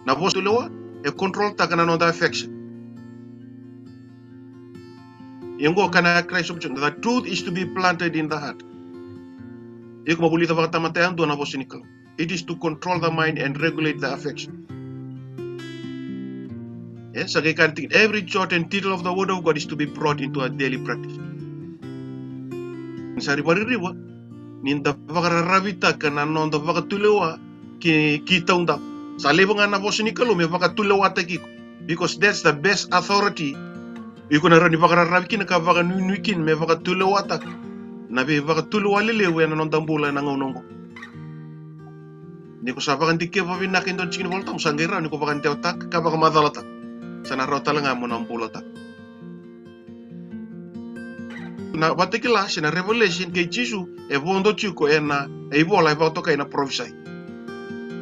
Na vos tulewa e control ta kana no da affection. Yengo kana Christ of the truth is to be planted in the heart. Iko mabulita baka tamatean do na vos nikalo. It is to control the mind and regulate the affection. Yes, every jot and tittle of the word of God is to be brought into a daily practice. Sari riwa ninda ravita kana nonda tulewa ki taunda. Sa lebonga na vos nikalo me tulewa takiko. Because that's the best authority. Iko na rani ravikin ka nuikin me tulewa tak. Na be tulewa lele we na nonda mbula na ngonongo. Niko sa dike vinakin don chikin volta musangira niko tak ka madalata. Sana rota nga mo ng bulata. Na batikila sina revelation kay Jisu e vondo chuko ena e vola e voto kay na prophesy.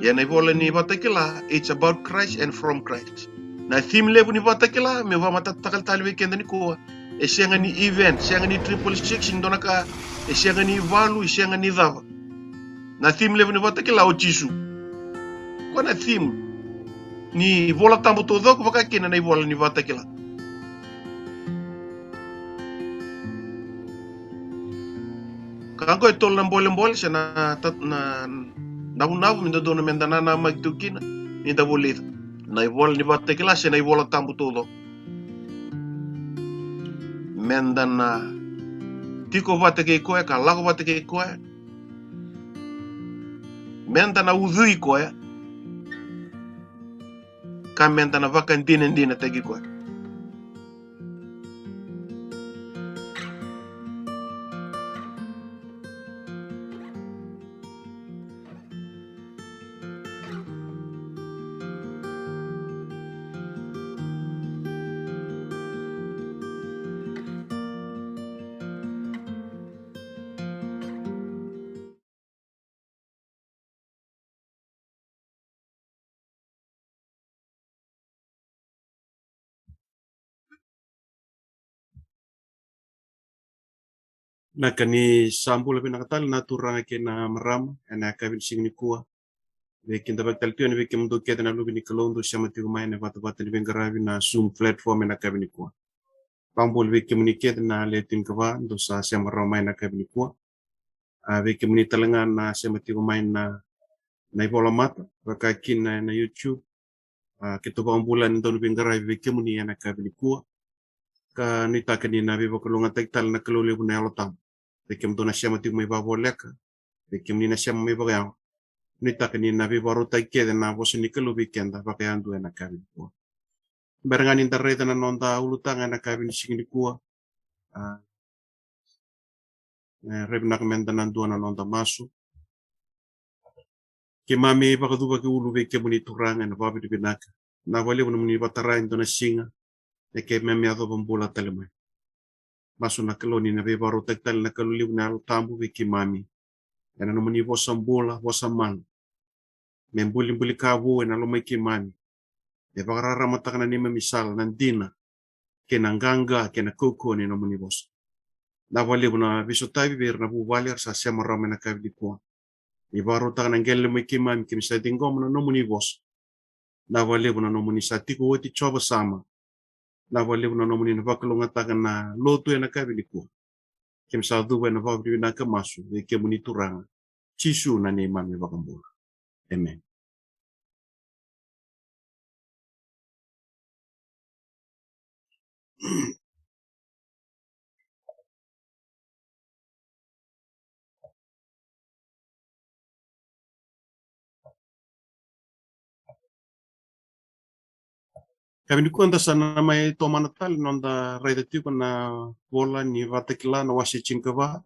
Yan e vola ni batikila, it's about Christ and from Christ. Na theme level ni batikila me va matatakal tal weekend ni ko e siya ni event, siya ni 666 indona ka e siya ni valu, siya ni dava. Na theme level ni batikila o Jisu. Ko na theme ni vola tambo todo ko baka kina na vola ni batikila. Kango itol ng bolem-bol siya na nabunabu minda doon mendana na magtukina minda bolit na ibol ni bate klase na ibol tambu todo mendana tiko bate ke koe ka lago bate ke koe mendana udhui koe ka mendana vakan dina tegi koe. Nakani sambu labi nakatal na turanga ke na marama ana kabin sing ni kuwa de kinda baktal tio ni be kemdo kete na lubi ni kalondo shama tiu mai na vata vata ni bengaravi na zoom platform na kabin ni kuwa pambol be kemni kete na letin kawa ndo sa shama ramai na kabin ni kuwa a be kemni talanga na shama tiu mai na ibola mata bakakin na YouTube keto pambulan ndo ni bengaravi be kemni na kabin ni kuwa ka nita kani na be bakalonga tektal na kalole bu na alotam bekem dona siama tiu mai baboleka bekem ni na siama mai bagayang nita kani na be baro taike na bosi ni kalu weekend bakayan du na kabin ko barangan internet na nonda ulutanga na kabin singini kuwa rebnak mendanan du na nonda masu ke mami bakaduba ke ulu bekem ni turanga na babi binaka na wale bunu ni batara indona singa ke memi ado bambula talemai masu na kaloni na be baro tektal na kaluli na tambu beki mami yana no mani vosa mbola vosa man membuli kawu na lo mai mami e bagarara matakana ni misal nandina ke nanganga ke na koko ni no mani vosa na wale buna biso tabi ber na bu waler sa sema rama na kabi ko e baro takana ngelle mai mami ke misa dingo na no mani vosa na wale buna no mani sa tiko woti choba sama na wale buna no mani na bakalonga takana lotu na kabi ko kem sa du na babi na kamasu e ke muni turanga chisu na ni mami bakambula. Amen. Kami kuanta sana mai to manatal nonda raida tiu na bola ni vatekila na wasi chinkava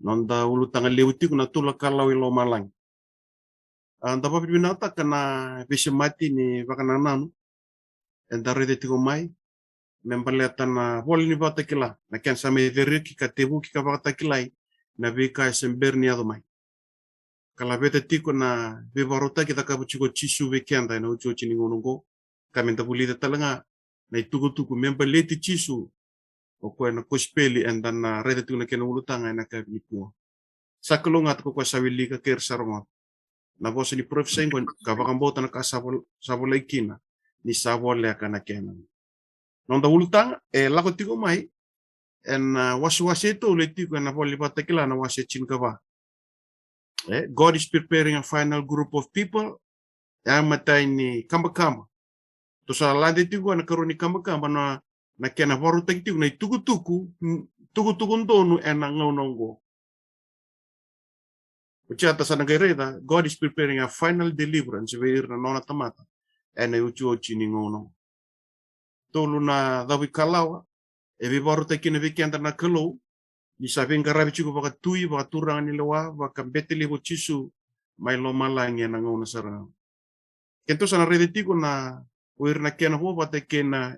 nonda ulu tanga leuti kuna tula Kalawa Lomalagi. Anda papi binata kana visi mati ni vakana nanu enda raida tiu mai membaleta na bola ni vatekila na ken same deriki ka tebu ki ka vatekilai na vika sember ni adomai. Kala vete tiu na vivarota kita ka buchiko chisu weekenda na ucho chini ngonongo kami tabulida talanga na itugu membaleti chisu o ko na kospeli enda na rede tu na kena ulutanga na ka bipo sakulunga ko sawili ka ker sarma na vosa ni prophesy ngo kavakambota na kasabo laikina ni sabo le kana kena nonda ultang lako tiko mai en wasi to le tiko na voli batakila na wasi chinkava God is preparing a final group of people yang matai ni kamba to sa lande tiko na karoni kamba na kena varu tiko na tuku ndonu ena ngonongo Uchata sana gereda, God is preparing a final deliverance veir na nona tamata ena uchi ni ngono. Tolu na dawi Kalawa, vi baru tekina vikenda na Kalou, ni savenga rabi chuko baka tui baka turang ni lewa baka beteli bo chisu mai Lomalagi na ngono sarang. Kento sana rede tiko na uir na kena ho bata kena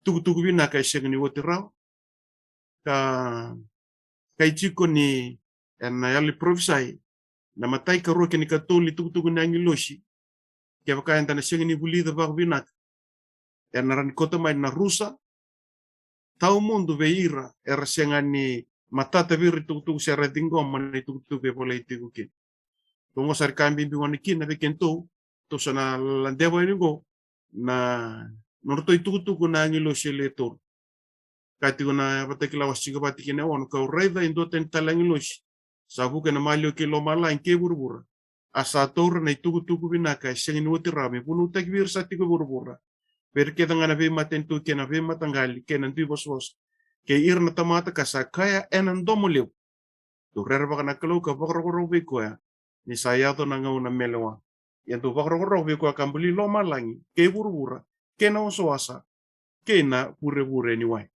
tuku vina kai seng ni wotirao ka kai chiko ni ena yali prophesy na matai ka roke ni katoli tuku na ngiloshi ke baka enda na seng ni bulida bak vina ena ran kota mai na rusa tau mundo veira era senga ni matata viri tuku sera dingo mani tuku be pole tiku ki tongo sar kambi ngoni ki na bekento to sana landevo ngo na norto tuku na ngiloshi le to kati na batakila wasiga batikine on ka reda indo ten talangiloshi sabu ke na malio ke Lomalagi ke burbura asa tor na tuku binaka sengin woti rame punu takbir sa tiku burbura perché dangana ve matentu ke na ve matangali ke na bos ke irna tamata kasa kaya enan domoleu to rerba kana kalo ka bakro be ko ya ni saya to nanga una melewa yang to bakro be ko kambuli Lomalagi ke burbura ke na osoasa ke na bure ni wai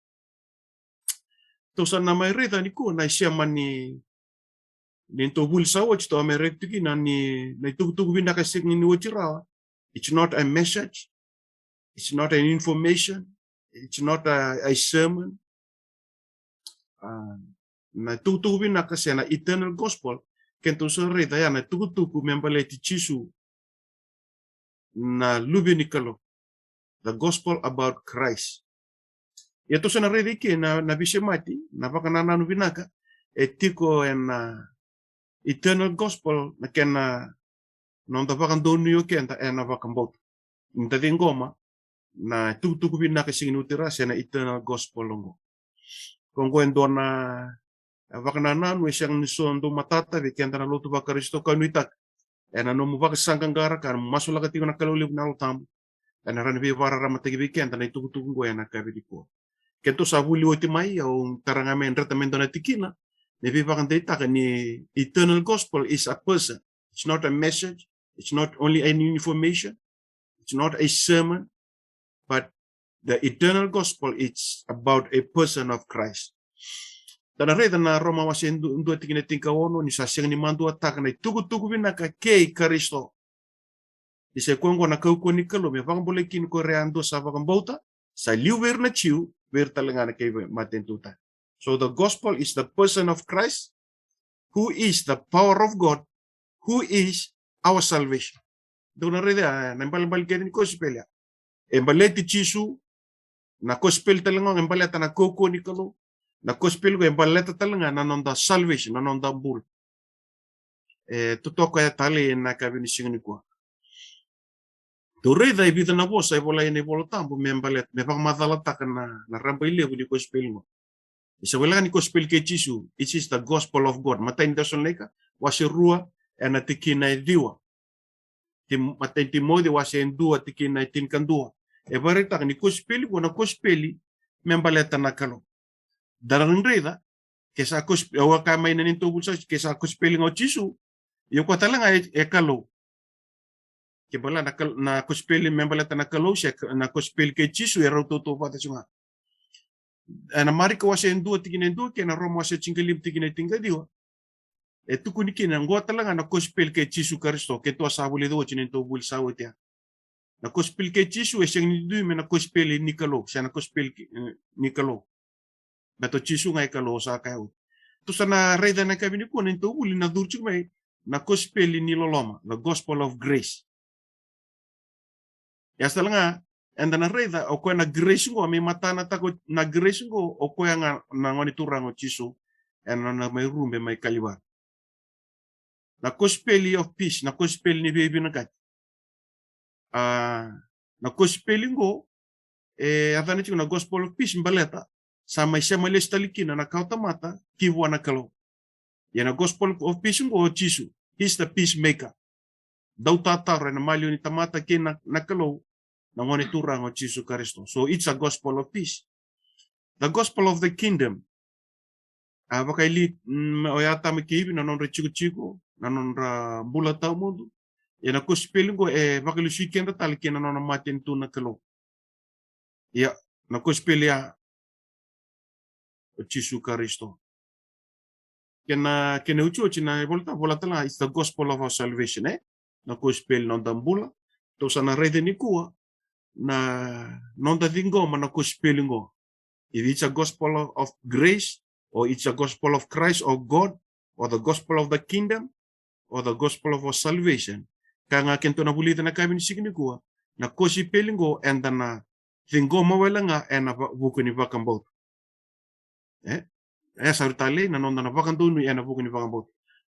to sana mai reda ni ko na siama ni to bul sawo to ameretiki na ni na tuku binda ka sing ni wotira it's not a message it's not an information it's not a sermon na tuku binda ka na eternal gospel kento so reda ya na tuku membaleti chisu na lubinikalo the gospel about Christ Yato sana redi ke na bisemati na pakana nu binaka etiko en eternal gospel na kena non ta pakan donu yo kenta ena vakambot nta ngoma na tuku binaka singin utira sena eternal gospel longo kongo endona vakana nanu esang nison do matata ve kenta na lotu bakaristo kanuitak ena no mubaka sangangara kan masula katiko na kaluli na utam ena ran be vara ramategi ve kenta na tuku go ena kabidiko Kento sabuli oti mai au tarangamen tratamento na tikina ne vivakan data ni eternal gospel is a person it's not a message it's not only an information it's not a sermon but the eternal gospel it's about a person of Christ Dana reda na Roma wasi ndu tikina tinka ono ni saseng ni mandu ataka na tuku vinaka kei Kristo Ise kongo na kauko ni kalo me vang kin ko reando sa vakambota sa liuwer na chiu wer talangana kay matentuta. So the gospel is the person of Christ who is the power of God who is our salvation. Do na reda na mbal kerin ko spelya. Embaleti chisu na gospel talanga embaleta na kauko ni kalo na gospel ko embaleta talanga na nonda salvation na nonda bul. Tutoka ya tali na kabini singni ko. Toreda ibita na bosa ibola ini bola tambo membalet me pa madala takana na ramba ile budi gospel mo. Isa wala ni gospel ke chisu it is the gospel of God. Mata indason leka wasi rua ena tikina diwa. Mata Timothy wasi endua tikina tinkan dua. E barita ni gospel ko na gospeli membaleta na kalo. Daran reda ke sa gospel wa ka may naninto bulsa ke sa gospel ngo chisu yo ko talanga e kalo. Kebala na gospel membaleta na kalo siya na gospel ke chisu era toto pata sunga. Na marika wasi endua tikina endua ke na Roma wasi cingkalim tikina tinga diwa. Tukunikina ngwa talanga na gospel ke chisu Kristo ke to sabuli do chininto bul sawotia. Na gospel ke chisu e siyang nidu me na gospel ni kalo siya na gospel ni kalo. Na to chisu ngai kalo sa kayo. To sana reda na kabini ko ninto bul na durchuk mai na gospel ni loloma, the gospel of grace. Ya salanga enda na reda o ko na grace ngo me mata na tako na grace ngo o ko nga na ngoni turango chisu ena na mai rumbe mai kaliwa na gospel of peace na gospel ni baby na kat na gospel ngo adhani na gospel of peace mbaleta sama isema lestalikina na kautamata kiwa na kalo na gospel of peace ngo Jesus he's the peacemaker daw tatara na malio ni tamata kina na kalo na ngoni turang o Jesus Kristo. So it's a gospel of peace. The gospel of the kingdom baka ili oyata mikibi na nonra chico na nonra bula tau mundo na gospel ngo baka lusi kenda tal kina nona matin tu na kalo ya na gospel ya o Jesus Kristo kena uchu china volta tala it's the gospel of our salvation na gospel non dambula to sana rede ni kuwa na non da dingoma na gospel ngo if it's a gospel of grace or it's a gospel of Christ or God or the gospel of the kingdom or the gospel of our salvation kanga kento na bulita na kami ni signi kuwa na gospel ngo and na dingoma wala nga na buku ni bakambot sarutali na non na bakando ni na buku ni bakambot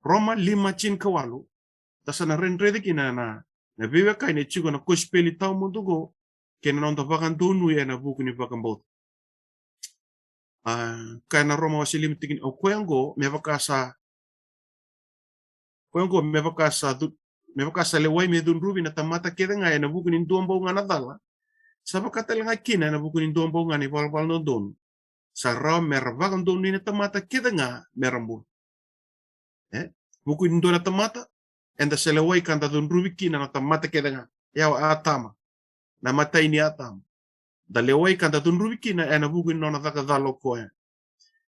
Roma 5:5 tasa na renrede kina na biwe kai ne chigo na gospel tau mundo go kena non da bakando ni na buku ni bakambot kana Roma wasilim tigin o kwengo mevakasa lewai me dun rubi na tamata keda nga na buku ni dombo nga nadala sabakata nga kina na buku ni dombo nga ni balbal no don sa raw mervagan don ni na tamata keda nga merambu buku ni don na tamata and the selewai kanda dun rubi kina na tamata keda nga yaw atama na mata ini atama da lewai kanda dun rubi kina na buku ni nona taka dalo koe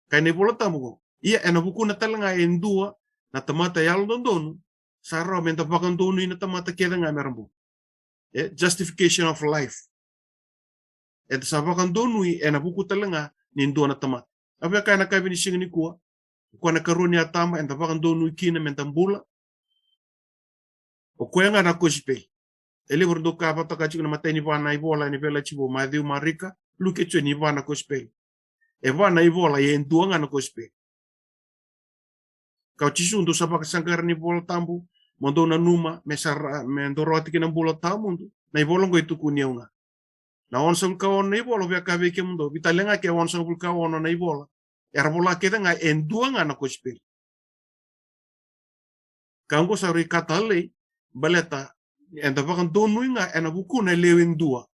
kai ne bolota mo ia na buku na talanga endua na tamata yal don sa raw menta bakan don ni na tamata keda nga merambu justification of life sa bakan don ni na buku talanga ni ndo na tamata abia kai na kai ni singni kuwa ko na karoni atama and bakan don ni kina menta mbula o kwenga na kospe ele bordo ka pata ka chikuna mateni bana ibola ni bela chibo madhiu marika luke chwe ni bana kospe bana ibola ye nduanga na kospe ka chisu ndo sabaka sangara ni bola tambu mondo na numa mesara mendoro atikina bola tamundu na ibola ngo itu kuniunga na onsong ka on na ibola bia ka veke mundo vitalenga ke onsong bul ka on na ibola era bola keda nga enduanga na kospe kango sari katale baleta enda bakan donu nga ena buku na lewin dua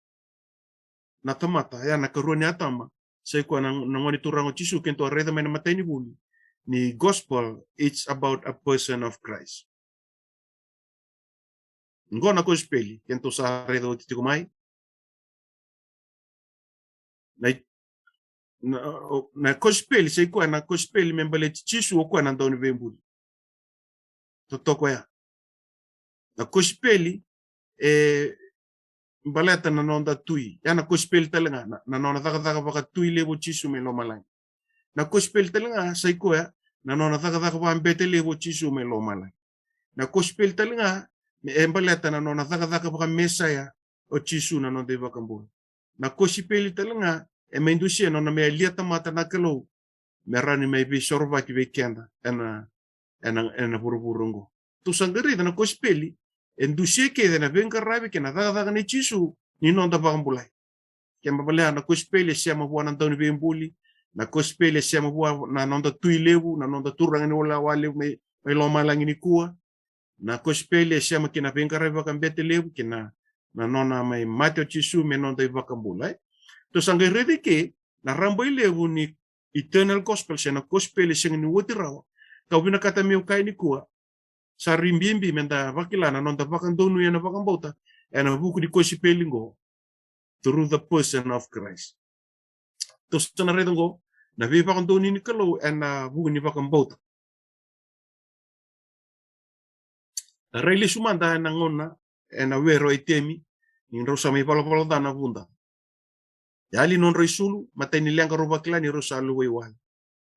na tamata ya na karoni atama sai ko nang ngoni turango chisu kento reda mena mateni buli ni gospel it's about a person of Christ ngona ko speli kento sa redo titiko mai na gospel sai ko na gospel membele chisu ko na ndoni vembuli totoko ya na gospel baleta na nonda tui yana gospel talanga na nona daga baka tui lebo chisu me Lomalagi na gospel talanga sai ko ya na nona daga ba mbete lebo chisu me Lomalagi na gospel talanga me baleta na nona daga baka mesaya o chisu na nonda baka mbul na gospel talanga mendusia nona me liata mata na kalo merani me bi sorba ki be kenda ena burburungo tu sangari na gospel endusie ke na venga rabi ke na daga ni chisu ni nonda bakambulai ke mabala na gospel sia mabua na toni bembuli na gospel sia mabua na nonda tuilebu na nonda turang ni wala wale me Lomalagi ni kuwa na gospel sia makina venga rabi bakambete lebu ke na nona mai mateo chisu me nonda bakambulai to sangari ke na rambo lebu ni eternal gospel sia na gospel sia ni wotirawa kau bina kata meu kai ni kuwa sa rimbimbi menda vakilana nonda bakan donu yana bakan bota ena buku di kosipelingo through the person of Christ to sana redongo na vi bakan donu ni kalo ena buku ni bakan bota rele sumanda na ngona ena wero itemi ni rosa mi palo dana bunda yali non resulu mateni lenga robakla ni rosa luwewal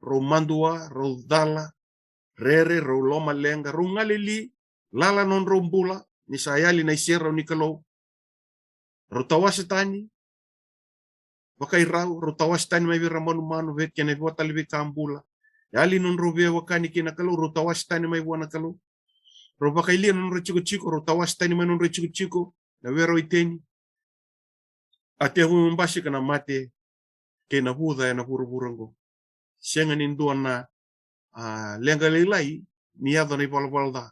romandua rodala rere ro loma lenga rungalili lala non rombula ni sayali na isera ni kalo rotawasitani wakai rau rotawasitani mai ramon manu vet kene bota libi kambula yali non robe wakani kina kalo rotawasitani mai buana kalo ro bakailia non re chico ro tawas tani manon re chico na wero iteni ate hu mbasi kana mate ke na huda na buruburango senga nin duana lenga lelai ni ado ni balbalda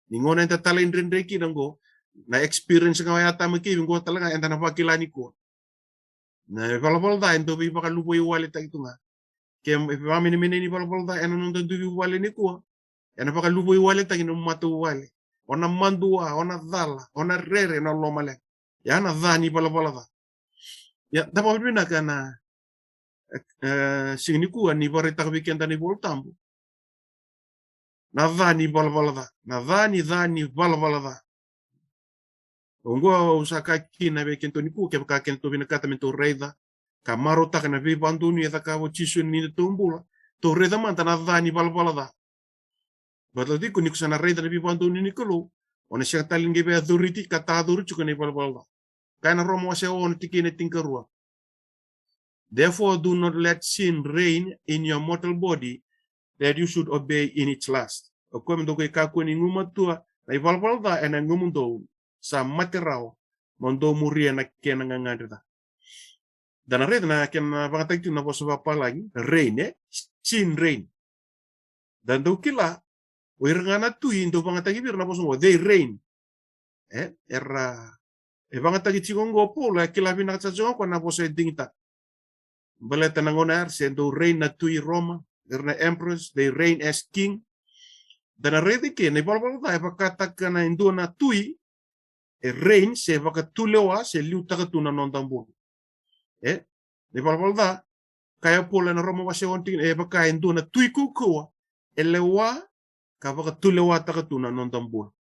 ni ngona enta talen rendeki nango na experience nga ya tamaki ngo talaga enta na pakilani ko na balbalda ento bi baka lupo iwale ta itunga ke ba mini ni balbalda ena non tentu iwale ni ko ena baka lupo iwale ta ino matu iwale ona mandua ona dala ona rere na lomale ya na dhani balbalda ya dapat bina kana singni kuwa ni barita weekend ni voltambu na dhani balbalda na dhani balbalda Ongua usaka kina be kento ni ku ke ka kento bina kata mento reida ka maro ta kana be bandu ni ta ka wo chisu ni tumbula to reida man na dhani balbalda badal di ku ni kusana reida ni bandu ni kolo ona sia talin ge be authority ka ta duru chu ni balbalda kana romo se on tikine tinkarua. Therefore, do not let sin reign in your mortal body that you should obey in its lust. Okom do ke kakuni ngumatua na ibalbalda ena ngumundo sa materao mondo muria na kena ngangada. Dan red na kena bangata itu na boso apa lagi reign sin reign. Dan do kila wirngana tu indo bangata gibir na boso they reign. Era bangata gichigongo pola kila bina sa jongo na boso dingta. Baleta nangonar sendo reign na tui Roma, erna empress, they reign as king. Dan arede ke ne balbalda e bakata kana indo na tui e reign se bakatulewa se liuta tuna nondambu. Ne balbalda kaya pola na Roma wase onting e baka indo na tui kukua e lewa ka bakatulewa takatuna nondambu.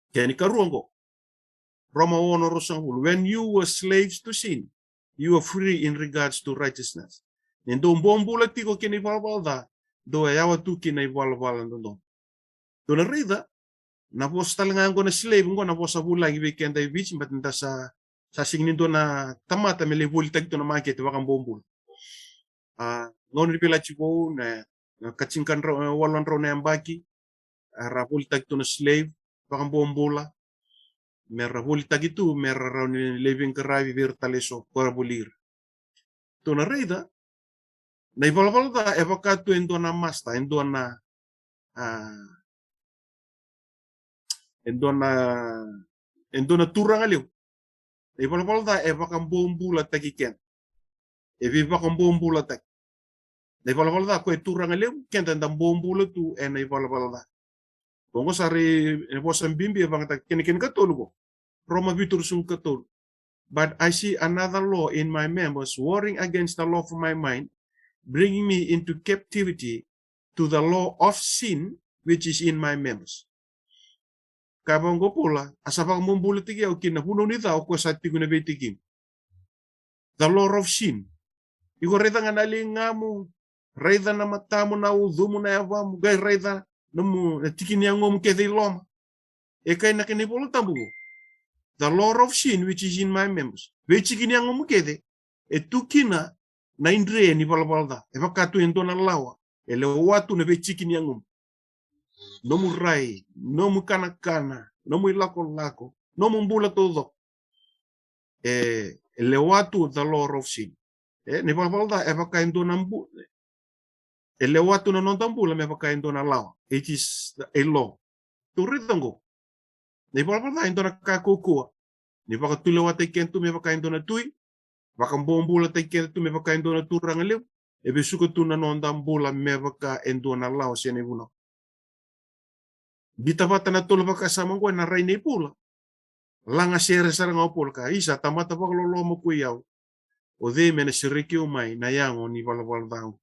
Kani karuango Roma wono rosangul when you were slaves to sin you are free in regards to righteousness. Nendo bombula tiko kini balbalda do yawa tu kini balbal ndo. Do na rida na pos talanga ngo na slave ngo na pos abula gi weekend ay beach but nda sa singin do na tamata mele voltag to na market wakang bombul. Ngon ripila chibo na kachingkan walan ro na ambaki ra voltag to na slave wakang bombula. Merra voltag itu merra ra ni living karavi virtaleso korabulir. To na rida na ibalbalda e bakatu endo na masta endo na turang aliu e ibalbalda e bakam bombula takiken e vi bakam bombula tak na ibalbalda ko e turang aliu kenta ndam bombula tu e na ibalbalda bongo sari e bosam bimbi e bangata keniken katolugo Roma vitur sung katol. But I see another law in my members warring against the law of my mind, bringing me into captivity to the law of sin which is in my members. Kabongo pula, asapang mumbula tigi au kina puno ni tao ko sa tiguna betikim. The law of sin. Iko reda nganali ngamu, reda na matamu na udhumu na yawamu, gai reda namu tikini yangomu kethi loma. Eka ina kini pula tambugo. The law of sin which is in my members. Vechikini yangomu kethi, etukina na indre ni balbalda. Eva katu endo na lawa. Ele watu na vechikini yangomu. Nomu rai, nomu kana, nomu ilako, nomu mbula todo. Le watu the law of sin. Ne balbalda eva kaindo na mbu. Le watu na nondambula me eva kaindo na lawa. It is a law. Tu ritango. Ne balbalda indo na kakukua. Ne baka tule wate kentu me eva kaindo na tui. Baka mbombula te kentu me eva kaindo na turangaliu. Ebe suka tu na nondambula me eva kaindo na lawa sene vuna. Bitavata na tolo baka sama ngwa na rai nei pula. Langa sere sarang au pula ka isa tamata baka lolo mo kuyau. O de mena siriki umai na yango ni balbalda.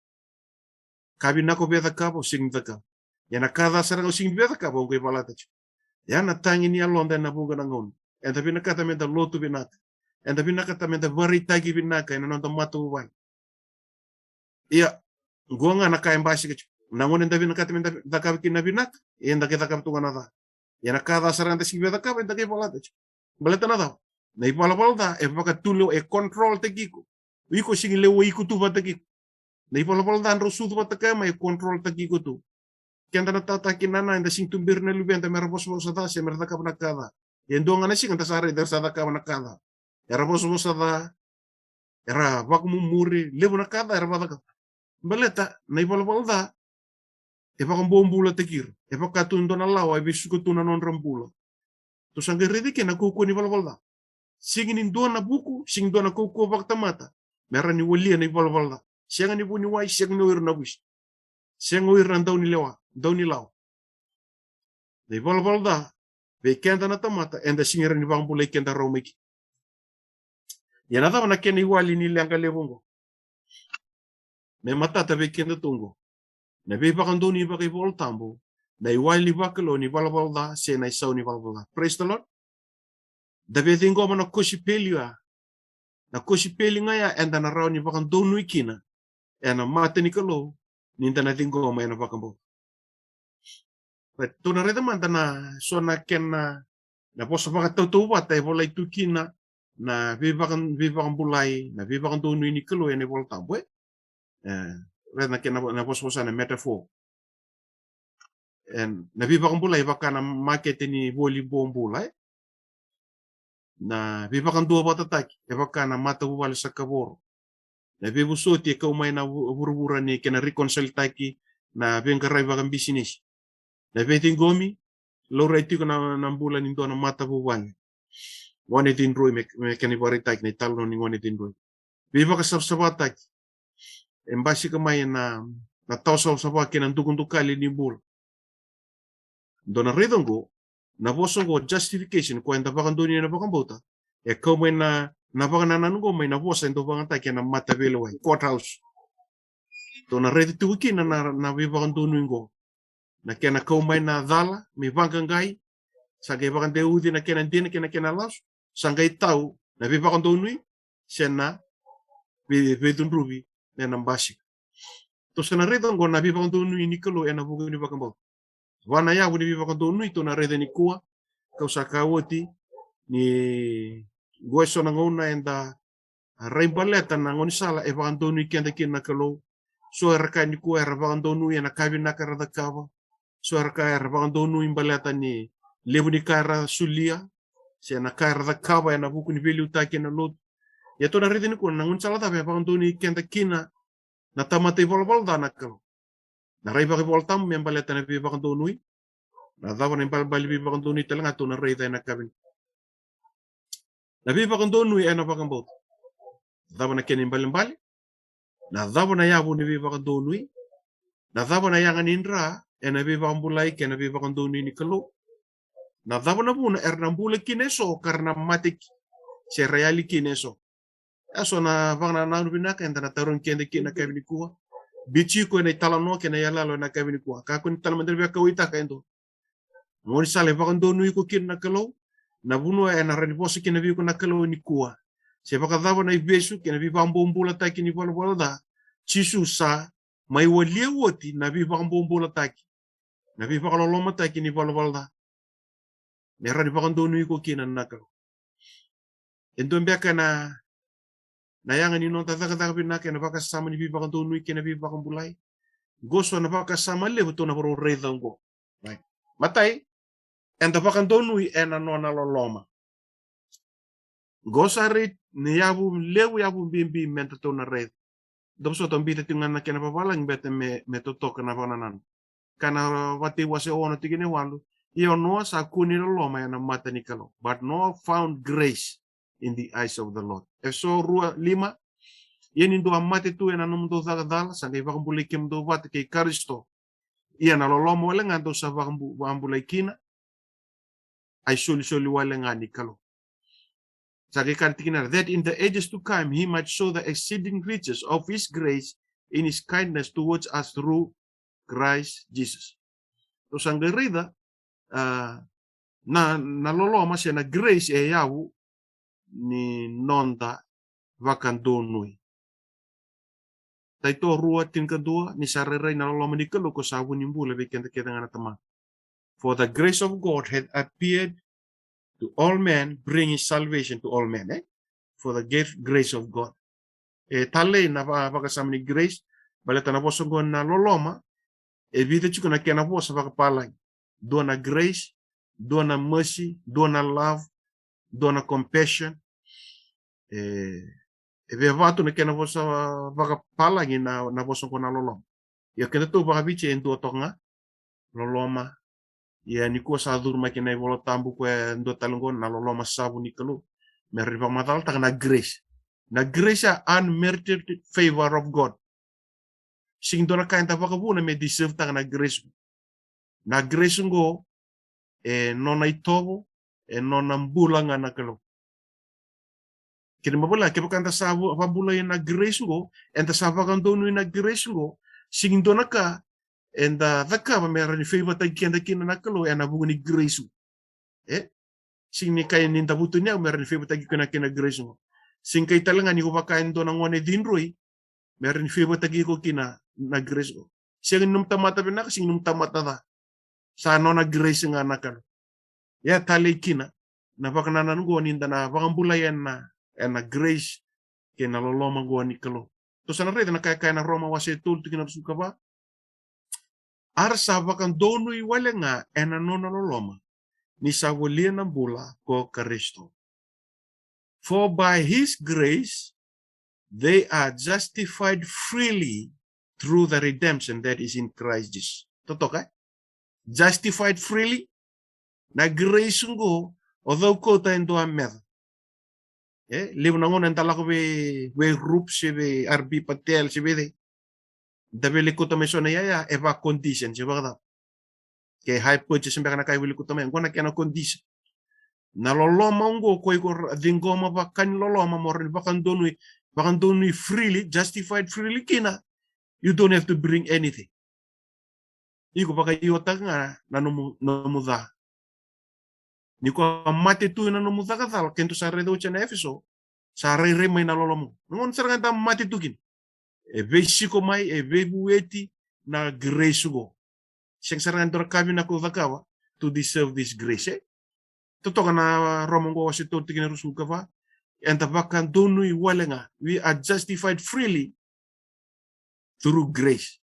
Kabi nako beta kabo sing taka. Yana kada sarang o sing beta kabo ngwe balata. Yana tangi ni alonda na buga nangon. Enta bina kata menta lotu binaka. Enta bina kata menta varitagi binaka ina nonta matu uwai. Iya, gua nga nakaembasi kacu. Nangon enta bina kata menta dakabi kina binaka. Enta kita kap tunga nata. Yana kada sarang enta sing beta kabo enta kaya balata. Balata nata. Na ipalabalda e baka tulo e control tegiko. Wiko sing lewo iku tu batagiko. Na ipalabalda anro sudu bataka ma e control tegiko tu. kenda na tata kinana inda sing tumbir na lubenta mera boso da se mera ka kada yendo ngana sing anta sare der sada ka kada era boso da era baku muri lebu na kada era badaka baleta na ibal da e pa bombula tekir e pa katun dona lawa e bisuko tuna non rambula to sange redi ke na kuku ni balda singin dona buku sing dona kuku bakta mata mera ni wolia ni balda siang ni buni wai siang no ir na bus siang ir na dauni law ni balda be kenda na tamata enda singera ni bambula kenda romeki yana da na keni wali ni langa lebongo me matata be kenda tungo na be bakandoni ba kay voltambo na iwali bakalo ni balbalda se na isaw ni balbalda. Praise the Lord. Da be tingo na kosi pelia na kosi peli ngaya enda na raw ni bakandonu ikina ena mate ni kalo ni na tingo ma ena bakambo. But to na reda man na so na ken na poso bakatoto wata e volay tukina na be bakambulay na be bakandonu ni kalo ena voltambo na ken na poso na metaphor. En nabi bakambulay baka na market ni boli bombulay na bi bakan dua batataki e baka na mata buwal sa kaboro na bi busoti ka umay na burubura ni kena reconcile taki na bengkaray bakang business na beting gomi low rate ko na bulan nito na mata buwal 118 roy me kanibari taki na talo ni 118 roy bi baka sabsabataki embasi kamay na tawsaw sa bakin ang tukali ni bul dona redongo na bosongo justification ko enda bakan doni na bakan bota e komen na bakan nanango may na bosa endo bakan ta kena mata beloway courthouse dona red tuki na bakan doningo na kena komen na dala mi bakan gai sagay bakan deudi na kena din kena las sangay tau na bakan donui sena bedun rubi na nambasi to sana redongo na bakan donui nikolo ena bugo ni bakan bota wana ya wuni biba kondo nui to na rede ni kua kau sakawoti ni goeso na ngona enda raimbaleta na ngoni sala e bando nui kende kina kalo so erka ni kua era bando nui na kabina kara da kawa so erka era bando nui imbaleta ni lebu ni kara sulia se na kara da kawa na buku ni beli utaki na lot ya to na rede ni kua na ngoni sala ta be bando nui kende kina na tamate volval da na kalo na rai baki voltam mi ambaleta na biba kanto nui na dava na bali biba kanto nui talanga to na rai tayo na kabin na biba kanto nui na bakang bot dava na keni bali na dava na yabu ni biba kanto nui na dava na yangan indra na biba ambulai kena biba kanto nui ni kalo na dava na buna na mbula kineso karena matik se reali kineso aso na bang na nanu binaka enda na tarong kende kina kabin kuwa bichi ko na talano ke na yalalo na kabini ko ka kun talman derbe ka wita ka endo ngoni sale ba kondo nui ko kin na kalo na bunu na rani bosi kin na bi ko na kalo ni kuwa se ba ka dava na ibesu ke na bi bambombola ta ki ni bola da chisu sa mai wolie woti na bi bambombola ta ki na bi ba lo mata ki ni bola da ne rani ba kondo nui ko kin na kalo endo mbeka na yang ni non tata kata binaka na baka sama ni biba kanto nui kena biba kan bulai goso na baka sama le beto na bro redongo right matai enda baka kanto nui ena no na loloma gosa rit ni yabu lewu yabu bimbi menta to na red dobso to mbita tingan na kena babalang bete me to na bananan kana wati wase ono tigine walu iyo no sa kuni loloma ena mata ni kalo but no found grace in the eyes of the Lord. Eso rua 5 yeni ndo amate tu ena nomdo zagadal sangay bakang bulikim do wat kay Kristo. Iya na lolomo wala nga do sa bakang bulikina ay suli wala nga ni kalo. Sangay kantikina that in the ages to come he might show the exceeding riches of his grace in his kindness towards us through Christ Jesus. So sangay rida na loloma siya na grace e yawu ni nonda vakando nui. Taito rua tin kedua ni sarerai na loloma ni kelo ko sabu ni mbula beken te ngana tama. For the grace of God had appeared to all men, bringing salvation to all men. For the grace of God. Tale na baka sa ni grace baleta na bosongon na loloma E vida chuko na kena vosa pakapalai. Dona grace, dona mercy, dona love, dona compassion. E vevatu na kena vosa pakapalai na vosa kona loloma. Ya kena tu pakabiche endo tonga loloma. Ya ni ko sa dur makina volo tambu ko endo talungo na loloma sabu ni kalu. Meriba matal tak na grace. Na grace a unmerited favor of God. Sing dona kain ta pakabuna me deserve tak na grace. Na grace ngo nona itobo nona mbula nga na kalu. Kini mabula ke bakanta sabu pabula na grace ngo enta sabakan donu na grace ngo sing dona ka enda daka ba merani favor ta kenda kina na kalu ena buguni grace. Sing ni kain ninta butunya merani favor ta kina grace ngo. Sing kay talanga ni ko pakain dona ngone dinroi meron favor tagi ko kina na grace ko. Siya num tamata bina sing num tamata da. Sa no na grace nga nakan. Ya tali kina na bakananan go ninda na bakambulayan na grace kina loloma go ni kalo. To sana reda na kaya na Roma wase tul kina suka ba. Arsa bakan donu iwale nga ena no na loloma ni sa wolia na bula ko Kristo. For by his grace they are justified freely through the redemption that is in Christ Jesus. Totoo ka? Justified freely. Na grace ngo, although ko tayo ndo amer. Liw na ngon entala ko we group si we RB Patel si we. Dabili ko tame so na yaya eva condition si bagda. Ke high purchase mbe kana kay wili ko tame ngona kena condition. Na loloma ngo ko dingoma ba kan loloma mo rin bakan donui freely, justified freely kina. You don't have to bring anything. Iko baka iotag nga na numuda. Niko mati tu na numuda katal kento sa redo na Efeso sa re may nalolomo. Ngon sarang ta mati tukin. E vesiko mai e vebueti na grace go. Siyang sarang dor kami na ko vakawa to deserve this grace. Totoo na Romango was ito tikin rusul kava. And tabakan donui walenga. We are justified freely through grace.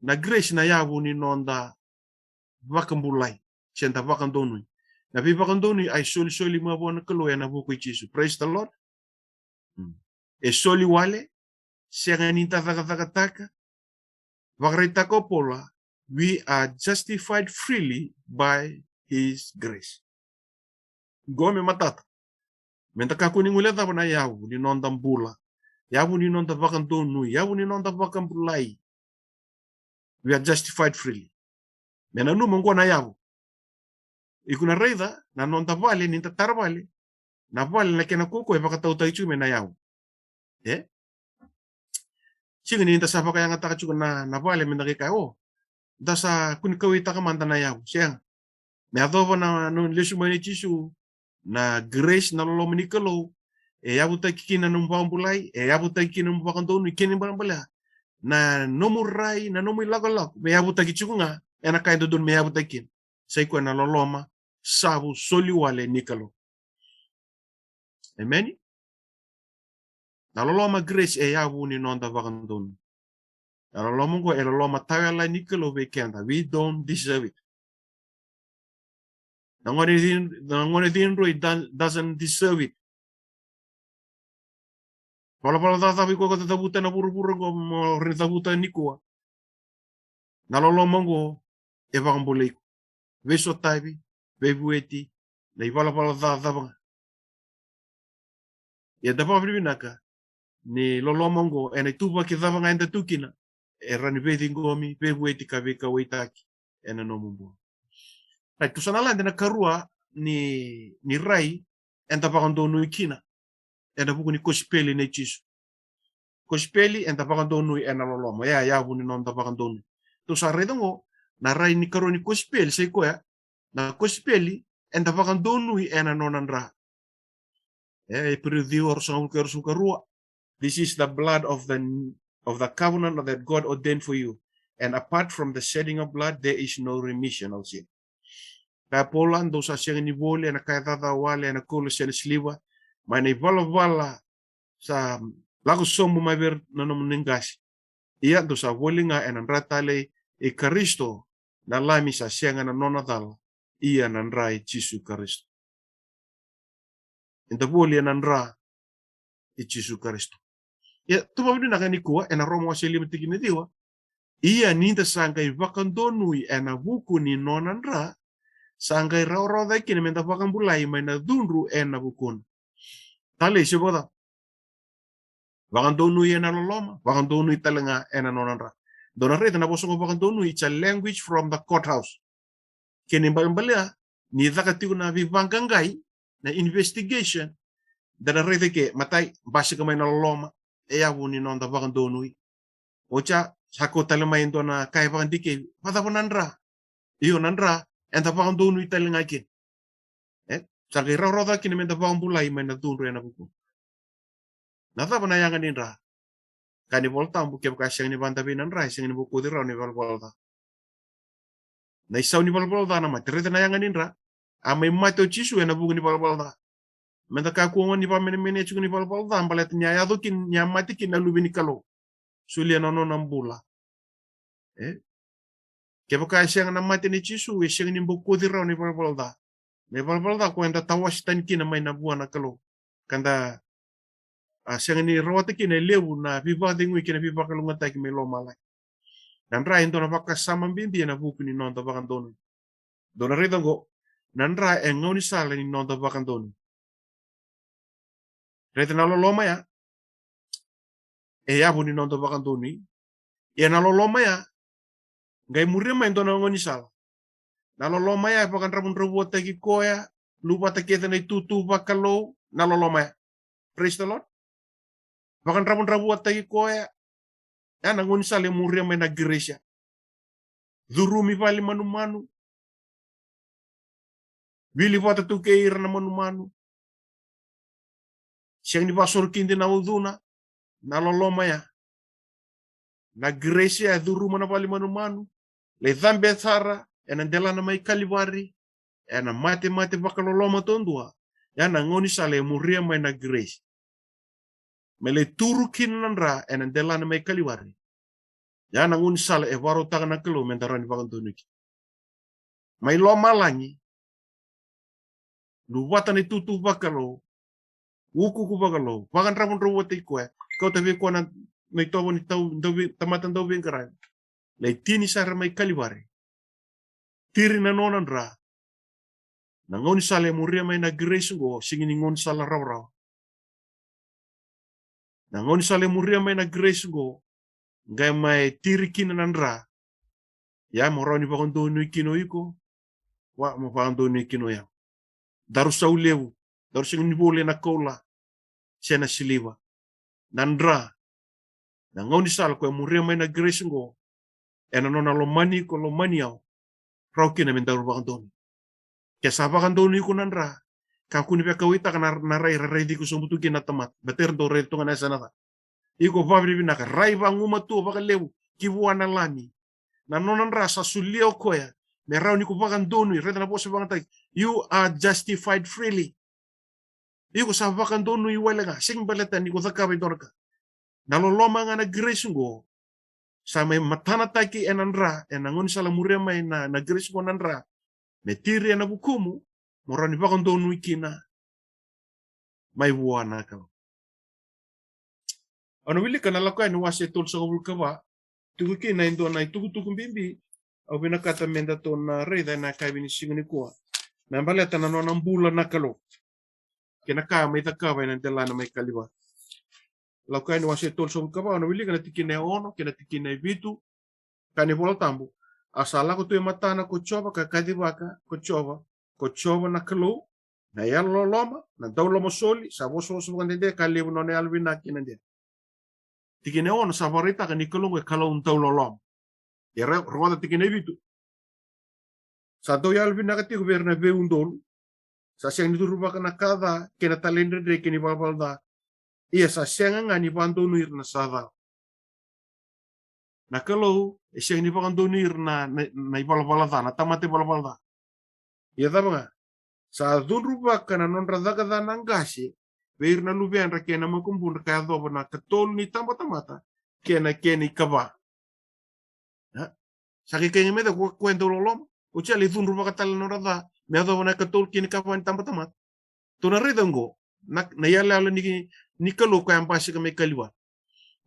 Na grace na yabu ni nonda bakambulay. Siya tabakan donui. Na bibakan donui ay soli mabo na kaloy na buko Jesu. Praise the Lord. E soli wale. Siya nga ninta taka. Bakarita ko pola. We are justified freely by his grace. Gome matata. Mentaka kuning uleta pa na yabu ni nonda mbula. Yabu ni nonda bakan donui. Yabu ni nonda bakan bulay. We are justified freely. Menanu mongko na yabu. Ikuna reida na nonda vale ninta tarvale. Na vale na kena kuko e baka tau chume na yabu. Sige ninta sa baka yang ataka chuko na vale mendaki ka o. Dasa kun kawita ka manda na yabu. Siang. Me adoba na no lesu mani chisu na grace na lolo manikalo. E yabu ta kikina numbang bulay. E yabu ta kikina numbang donu ikini bala. Na nomurai na nomu ilagalak. Me yabu ta kichukunga. Ena kain dodon me yabu ta kin. Say ko na loloma sabu soliwale nikalo. Amen. Na loloma grace e yabu ni nonda vakandon. Na loloma ko e loloma tawala nikalo we kenda. We don't deserve it. Na ngone din roi doesn't deserve it. Pala tatabi ko tatabuta na puro-puro ko mo ritabuta nikua. Na loloma ko e vakambulay ko. Veso tabi, vebueti, na ipala tatabi. Ya dapat binaka ni lolomongo ena tuba ki dava nga enda tukina e rani vedi ngomi vebueti kabeka waitaki ena nomumbo. Right, tusanala na karua ni rai enda pakandonu ikina enda buku ni kospeli ne chisu. Kospeli enda pakandonu ena lolomo ya bu ni nonda pakandonu. Tusaredongo na rai ni karua ni kospeli sai ko ya na kospeli enda pakandonu ena nonandra. This is the blood of the covenant that God ordained for you. And apart from the shedding of blood, there is no remission of sin. Kaya polan do sa siyang niboli na kaya tatawali na kulo siya sliwa. May naivala sa lago somo maber na nomuningas. Iya do sa woli nga en ratale e Karisto na lami sa sianga na nonadala ia nandra e Jesu Karisto. Inta boli nandra e Jesu Karisto. Ya tuwa wini nakani kuwa ena romo wasili mtikini diwa ia ninda sangai vakandonui ena buku ni nonandra sangai rau kini menta vakambulai maina dunru ena bukun. Tali siboda vakandonui ena loloma vakandonui talenga ena nonandra. Dona reta na bosongo vakandonui it's a language from the courthouse. Kini mbalea ni dhakatiku na vivangangai na investigation dana reta ke matai basika maina loloma ea wuni nonda vakandonui. Ocha sako talema indo na kai vakandike vatavonandra. Iyo nandra enta vakandonui talenga kin. Sakai rau kini menta vakambulai maina dunru ena buku. Nata bana yang nindra. Kani volta ambu ke bakasang ni banta binandra sing ni buku dirau ni volta. Na isau ni volta na matreta na yang nindra. Amai mato chisu ena buku ni volta. Menta ka kuongo ni pa mene chuku ni volta ambalet nya kin nya mati kin na lubini kalo. Sulia no nambula. Ke bakasang na mati ni chisu we sing ni buku dirau ni volta. Ni volta ko enta tawas tan kin mai na buana kalo. Kanda siang ni rawat kini lewu na viva dengu kini viva kalunga tai ki melo malai. Nandra into na baka sama bimbi na buku ni nonta bakan donu. Dona reda go nandra ngoni sala ni nonta bakan donu. Reda na loloma ya. Ya bu ni nonta bakan donu. Ya na loloma ya. Ngai murima into na ngoni sala. Na loloma ya bakan rabun rabuat taki koya. Lupa taketa na tutu bakalo na loloma ya. Praise the Lord. Bakan rabun taki koya. Ya nangun sale muria mena gereja. Durumi vali manu-manu. Vili vata tuke ira na manu-manu. Siang ni pasor kindi na uduna. Na loloma ya. Na gereja duruma na vali manu-manu. Le dhambe thara. Ena ndela na mai kaliwari. Ena mate baka loloma tondua. Ya nangoni sale muria mena gereja. Mele turu kinandra ena ndela na mai kaliwari. Ya nangun sala waro tagana kelo mentarani pakantunuki. Mai Lomalagi. Luwata ni tutu bakalo. Wuku bakalo. Pakan rabun rawati koe. Kau tabi ko na tobo ni tamatan tau bingkaran. Lai tini sara mai kaliwari. Tiri na nonandra. Nangoni sala muria mai na grace go singini ngon sala raw. Nangoni sala muria mai na grace go. Ngai mai tiri kinandra. Ya moroni pakantunu kino iko. Wa mo pakantunu kino ya. Daru saulewu. Daru singini bole na kola. Sena siliwa. Nandra. Nangoni sala ko muria mai na grace go. Ena nona lomani ko lomani au. Rau kina mendaru pakantunu. Kaya sa pakantunu iko nandra. Kakuni pe kawita ka naray di ko sumbutu kina tamat. Bater do reto nga nasa nata. Iko pabri binaka. Rai banguma tu baka lewu. Kibuana lani. Nanonan rasa sulio koya. Merau ni ko pakantunu. Reta na po sa pakantay. You are justified freely. Iko sa pakantunu iwala nga. Sing balatan ni ko thakabay dorka. Naloloma nga na grace go. Sa may matanatay ki enandra. Enangon sa lamuria may na grace go nandra. Metiri na bukumu. Morani pakantunu ikina. May buwana ka. Ano wili ka nalakoy ni wasi tol sa kabul kawa. Tuguki na indo na itugutukong bimbi. Au binakata menda to na reda na kaibini singuni kuwa. Na baleta na nonang bulan na kalo. Kinaka may takabay na dala na may kaliwa. Lakoy ni wasi tol sa kabul kawa. Ano wili ka natikin na ono. Kinatikin na ibitu. Kanibola tambo. Asala ko tuyo mata na kuchoba kakadibaka. Kuchoba na kalo. Na yalo loma. Na daw lomo soli. Sabo soso kandide. Kalibu no ne alwin na kinandide. Tikine ono savarita ka nikolong kalau untau lolom. Ya rwada tikine bitu. Sa do yalvi nakati governa be undol. Sa siang nituruba ka nakada kena talendre de kini babalda. Iya sa siang nga ni pandonir na sada. Na kalau siang ni pandonir na ibalbalda na tamate balbalda. Iya tama. Sa dunruba ka na non radaka da nangasi. Beir na lubian ra kena makumbun kaya doba na katol ni tamata kena keni kaba. Saki kaya me da kwento lolom. Ucha li thun rupa katal no rada. Me ado wana katul kini kapan tamat. Tuna ridango. Na yale ala ni kalu kaya mpasi kami kaliwa.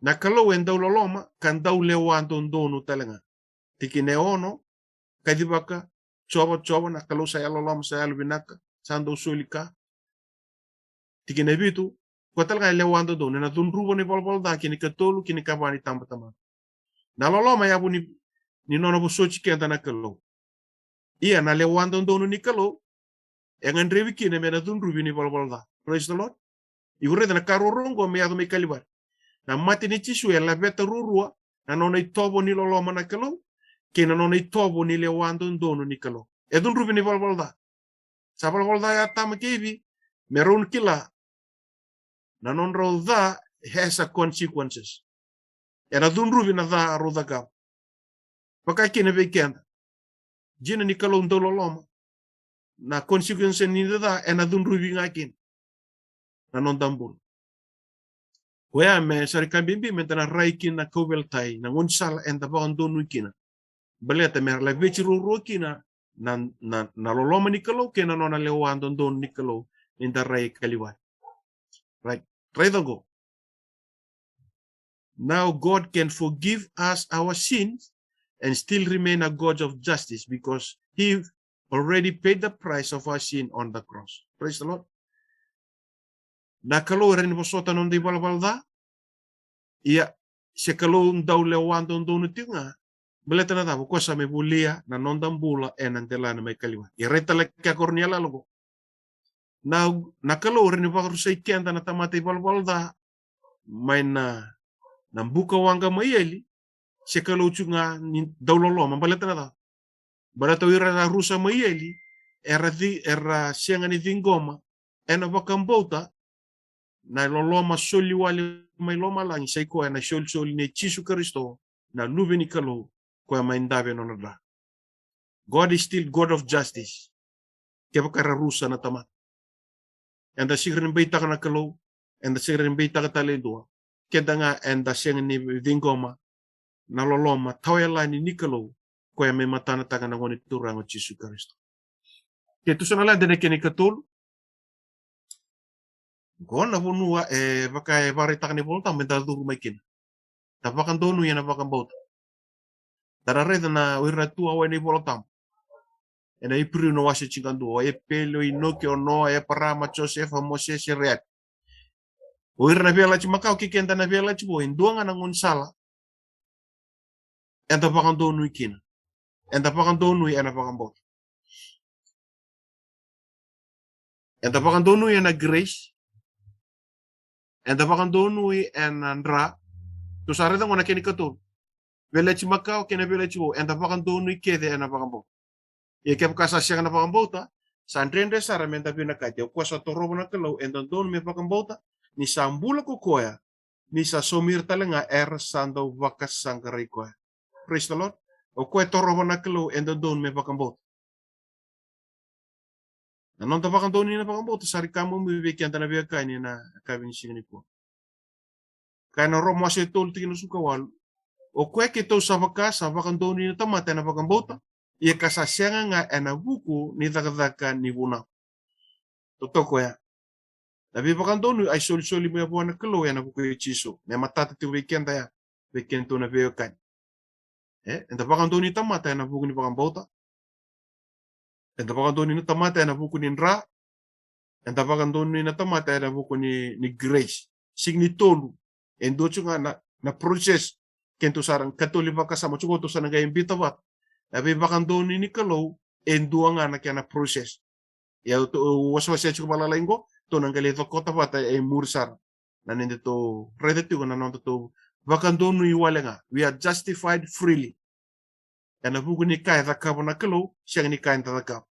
Na kalu endau loloma kan dau lewa ndonu talenga. Tiki neono kadibaka coba na kalu saya lolom saya lubinaka sando sulika. Tiki nebitu kotal kaya lewa ndonu na thun rupa ni bol da kini katulu kini kapan tamat. Na loloma ya ni nono busochi kenta na kalu. Iya na lewa ndonu ni kalu. Engan rewi kine me na thun rupi ni bol da. Praise the Lord. Iure na karorongo me ado me kaliwa. Na mati ni chisu ya la beta rurua na nona itobo ni loloma na kalu. Kina nona itobo ni lewando ndono ni kalu. Edun rupi ni balbalda. Sa balbalda ya tama kibi. Meron kila. Na non roda has a consequences. Ena dun rupi na da roda gao. Paka kina bekenda. Jina ni kalu ndo loloma. Na consequences ni da ena dun rupi ngakin. Na non dambul. Wea me sarika bimbi mentana raikin na kowel tai na ngunsala enda bakang donu kina. Baleta mer la veci roro kina na loloma ni kalau kena nona lewan don ni kalau inda rai kaliwat. Right. Try to go. Now God can forgive us our sins and still remain a God of justice because he already paid the price of our sin on the cross. Praise the Lord. Na kalau rin posota non di balbalda, iya se kalau ndau lewan don tinga. Beleta na tabo kosa me bulia na nondam bula enantela na may kaliwa. Ireta la kya kornia la logo. Na kalau rin bakar sa ikenda na tamate balbalda may na buka wanga mayeli se kalau chunga ni daulolo mambaleta na ta. Baleta ira na rusa mayeli era sianga ni dingoma ena bakambota na loloma soli wali may loma lang say ko na soli ni Jesu Kristo na lubi ni kalau kwa maindabe no nada. God is still God of justice. Kaya kara rusa na tama. And the sigrin baita ka na kalo. And the sigrin baita ka Ledua. Kaya nga and the siyang ni dingoma na loloma tawela ni Nikalo kaya may mata na taga na ngunit turang o Jesu Kristo. Kaya ito sana lang din kini katul. Kung na punua baka barita ka ni Volta mental duro may kin. Tapakan donu yan napakan bauta. Tarareda na wira tu awa ni Volta. Ena ipri no wasi chingando e pelo inoki ono e para machose famose se reak. Oir na vela chimakau kikenda na vela chibo induanga na ngunsala. Enta pakando nui kina. Enta pakando nui ena pakambot. Enta pakando nui ena grace. Enta pakando nui ena ndra. Tu sareta ngona kini katul. Vela chimakau kena vela chibo enta pakando nui kede ena pakambot. E ke kasa siya na pakambota. Sa andrende sara menta pinakate. Kwa sa torobo na kalau enta don me pakambota. Ni sambula ko koya. Ni sa somir talenga sando wakas sangkaray koya. Praise the Lord. O kwe torobo na kalau enta don me pakambota. Nanon tapakando ni na pakambota. Sari kamo mibiki anta na biya kanya na kabin siya ni po. Kaya na romo sa itol tingin na sukawal. O kwe kito sa wakas. Sa pakando ni na tamata na pakambota. Ia kasasyangan nga ena buku ni takadakan ni buna. Totoko ya. Tapi pakandonu ay soli mo yabuan na kalo ya na buku yung chiso. Na matata ti weekend ya. Weekend to na biyo kan. Enta pakandonu ni tamata ya na buku ni pakambota. Enta pakandonu ni tamata ya na buku ni nra. Enta pakandonu ni tamata ya na buku ni grace. Signitolu. Endo chunga na process. Kento sarang katolipa kasama chukoto sa nagayang wat. Tapi pakandonu ni kalau endua nga na kaya na process. Ya waswasya chuko malalaingo. To nang galito kota bata mursar. Nanindi to redeti ko nanon to bakandonu iwala nga. We are justified freely. Yana buku ni kaya takabo na kalau siyang ni kaya takabo.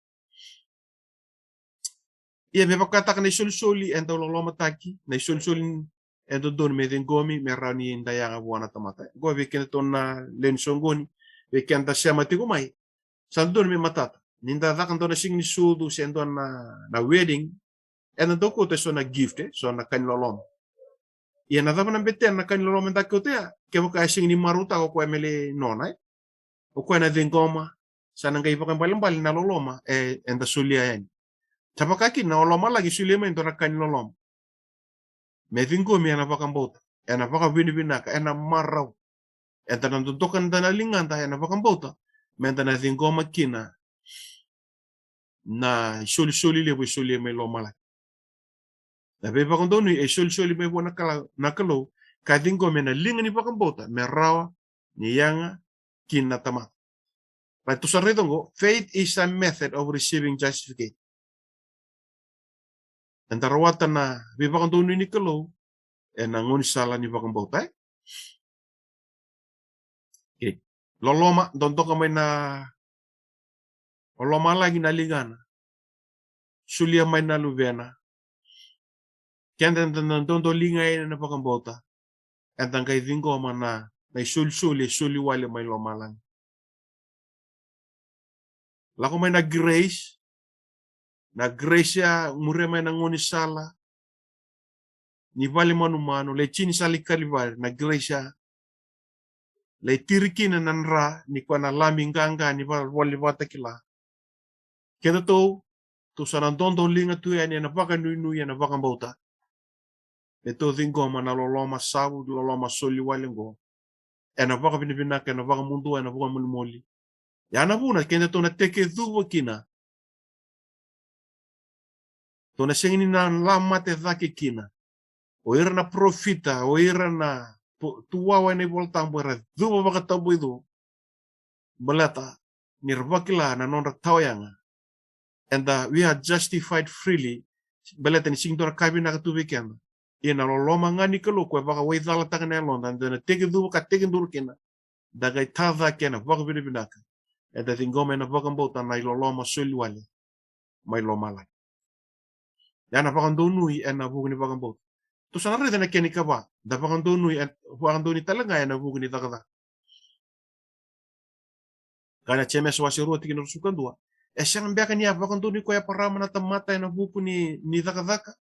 Iya me bakata ka na isul-suli ento loloma taki na isul-suli ento don me dengomi merani indaya nga buwana tamata. Go weekend to na lensongoni. Weekend ta siya matigumay. Sandon me matata. Ninda dakan to na sing ni sudu sendo na wedding. En dan ko te so na gift so na kanlolom. Ia na dapat na beten na kanlolom da ko te ke mo ka sing ni maruta ko emele nona. o kwa na dingoma sana ngai pakan balambali na loloma enda sulia yani tapakaki na Lomalagi sulia men to rakani loloma me dingomi ana pakan bota ena paka vini vinaka ena marau enta na tutokan dana linganta ena pakan bota menta na dingoma kina na soli le sulia me Lomalagi na be pakan donu soli me bona kala nakalo ka dingomi na linga ni pakan bota me rawa ni yanga kina tama. But to sarredongo, faith is a method of receiving justification. And tarawata na bibakang doon ni Kalo, na ngoni sala ni bakang bautay. Okay. Loloma, donto kamay na Lomalagi na ligana. Sulia may na luvena. Kaya donto lingay na bakang bauta. At ang kay dingoma na suli wale may Lomalagi. Lako may na grace ya mure may nangoni sala ni vale manumano le chini sali kalibal na grace ya le tirikina nanra ni kwa na laminganga ni wali watakila keda to sanandondo linga tu ya na baka nui ya na baka bauta eto dingoma na loloma sabu loloma soli walengo ena baka binibinaka na baka mundu na baka mulimoli ya na buna kenda to na teke dhubo kina to na sengini na lamate dhake kina o ira na profita o ira na tuwawa ni voltambo era dhubo baka tabu idu balata nirbakila na nonra tawayanga and we are justified freely balata ni singtora kabina katubi kenda ina loloma ngani kalo ko baka waidala takana londa na teke dhubo ka teke ndur kina dagai tadha kena baka binibinaka and the thingoma na baka mbota na loloma soli wale mai Lomalagi yana baka ndonui na bugni baka mbota to sana rede na keni kaba da baka ndonui baka ndoni talanga na bugni takada kana chemes wasiru tikino sukandua siang biaka ni baka ndoni ko ya parama na tamata na buku ni takadaka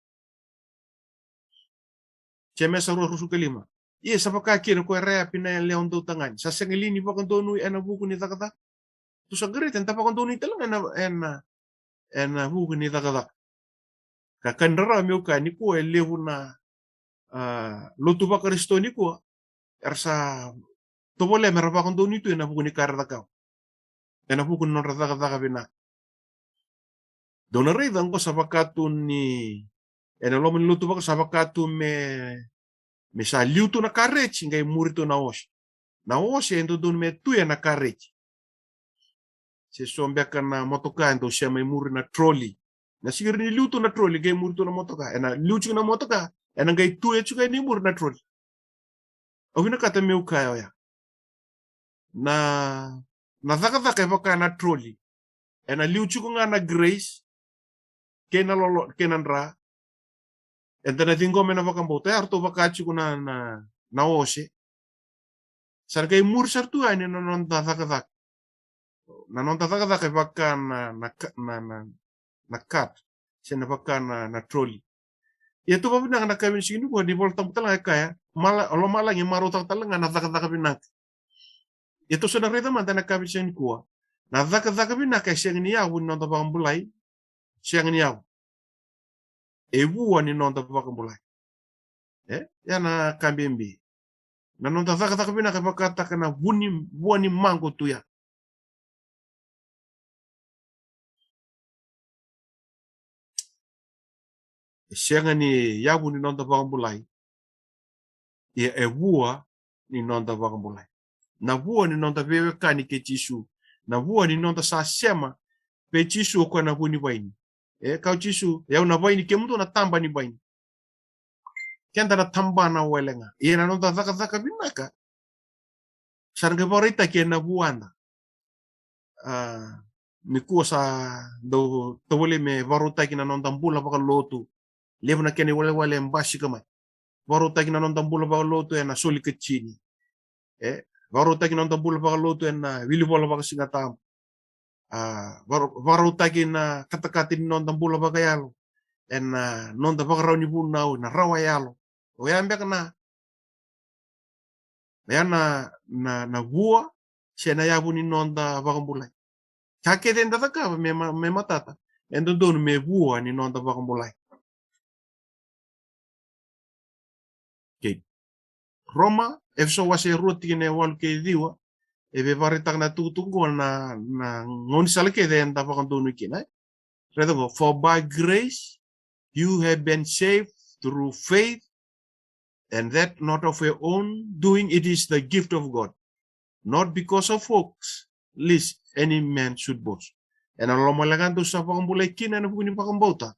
chemes ru rusukelima iya sapaka kini ko rea pina leon do tangan sa sengelini baka ndonui na buku ni takada to sa gere tenta baka ndoni talanga na buku ni takada kakandara miuka ni ko lewu na lotu ba Kristo ni ko ersa to bole meraba kon doni tu na buku ni karda ka na buku non rada ka bina dona re dan ko sabakatu ni lo men lotu ba sabakatu me sa liutu na karech ngai murito na os endo don me tu na karech se sombe kana motoka endo se mai muri na trolley na sigir ni liutu na trolley ngai murito na motoka liutu na motoka ngai tu e chuka ni muri na trolley ovina kata meu kaya ya na zaka evoka na trolley liuchu ko nga na grace kena lolo kenandra na dingome na vaka mbota arto vaka chuko na ose sarga mur sartu ani na non zaka na non zaka vaka na kat sena vaka na trolley itu babu na kami sini ko di volta mutala kaya Lomalagi marutak talanga na zaka binak itu sudah reda mantana kami sini ko na zaka binak siang ni yawu non tabang bulai siang ni yawu ebu ani non tabang bulai yana kambembe na non zaka binak bakata kana buani mango tu ya siang ni yawu ni non tabang bulai ya ebua ni non tabang bulai na vua ni non tabewe kani ke chisu na vua ni non sa sema pe chisu ko na buni baini kau chisu ya una baini ke mtu na tamba ni baini kenda na tamba na welenga na non zaka binaka sarga borita ke na buanda ni kuasa do tole me varuta ki na non tambula baka lotu levna keni wale mbashi kama varuta ki na non tambula baka lotu na soli kecini varuta ki non tambula baka lotu na wili bola baka singatam varuta ki na katakati non tambula baka yalo non da baka rauni bunau na rawa yalo o yambe kana na vua Siya yabu ni nonda bakambulay. Kake den data ka me matata. Endo don me bua ni nonda bakambulay. Okay. Roma, efso wase ruti ne wal ke diwa. Ebe varitak na tutungo na ngon salke den da bakandonu kina. For by grace you have been saved through faith, and that not of your own doing, it is the gift of God, not because of works, lest any man should boast. And Lomalagi do sa pakambulay kina na bukuni pakambauta.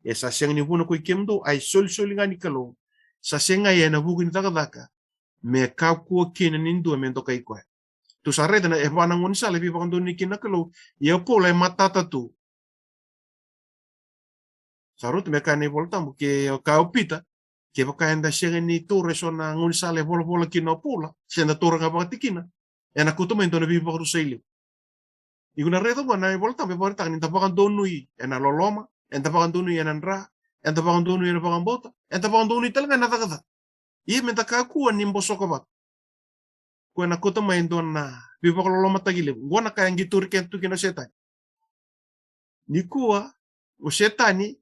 E sa siyang ni buna ko'y kemdo ay sol-sol nga ni kalong. Sa siyang ay na bukuni takadaka, me kapkuwa kina nindo mento kay kwa. Tu sa reda na ehwa nang unsa lebi pakando ni kina kalong, ya po lay matata tu. Sarut me kani voltam ke kaupita ke bakaenda siyang ni tore so na unsa le bola kina pula, siyang na tore nga pakatikina. E na kutumento na bibi pakado sa ilip. Iguna reto ba na voltam be borta ni tapakando nui e na loloma. Enta pakandunu yan ra, enta pakandunu yan pakambota, enta pakandunu talaga natakata. Iya menta kakuan nimboso ka ba? Kung nakuta main doon na bipakalolo matagilip, gwana kayang gituri kentu kino setan. Ni kuwa, o setani,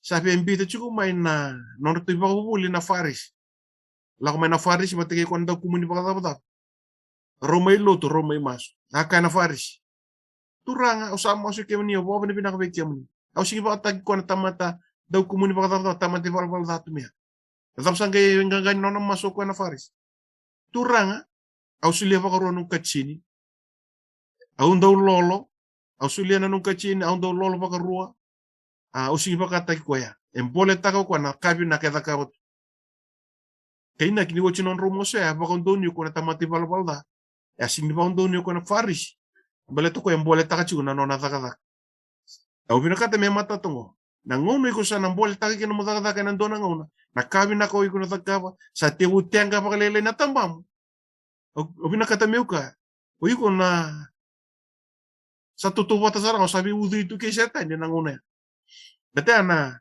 sabi ang bita chuko main na, nung ito ipakabuli na faris. Lako may na faris, matagay ko ang daw kumuni pakatapatak. Romay loto, romay maso. Haka na faris. Turanga, usama ko si Kemani, wapa na pinakabay Kemani. Au sige ba tag ko na tamata daw kumuni pa kata tamati balbal datu miya. Tatap sangay nga ganyan na masok ko na faris. Turanga au sulia pa karon ng katsini. Au daw lolo, au sulia na nung katsini, au daw lolo pa karua. Au sige pa katag ko ya. Embole takaw ko na kabi na kita kawat. Kaya na kiniwo chinon rumo siya, bakong doon ko na tamati balbal da. Ya sige ba doon ko na faris. Baleto ko embole takaw na nona takatak. Au pinakata me mata tungo. Nangono iko sa nambol taki kina mutakataka ng doon nangono. Nakabi na ko iko natakaba. Sa tiwuteng ka pakalele na tambam. Au pinakata me uka. O iko na sa tutuwa ta sarang sabi udu itu kay setan din nangono ya. Dati na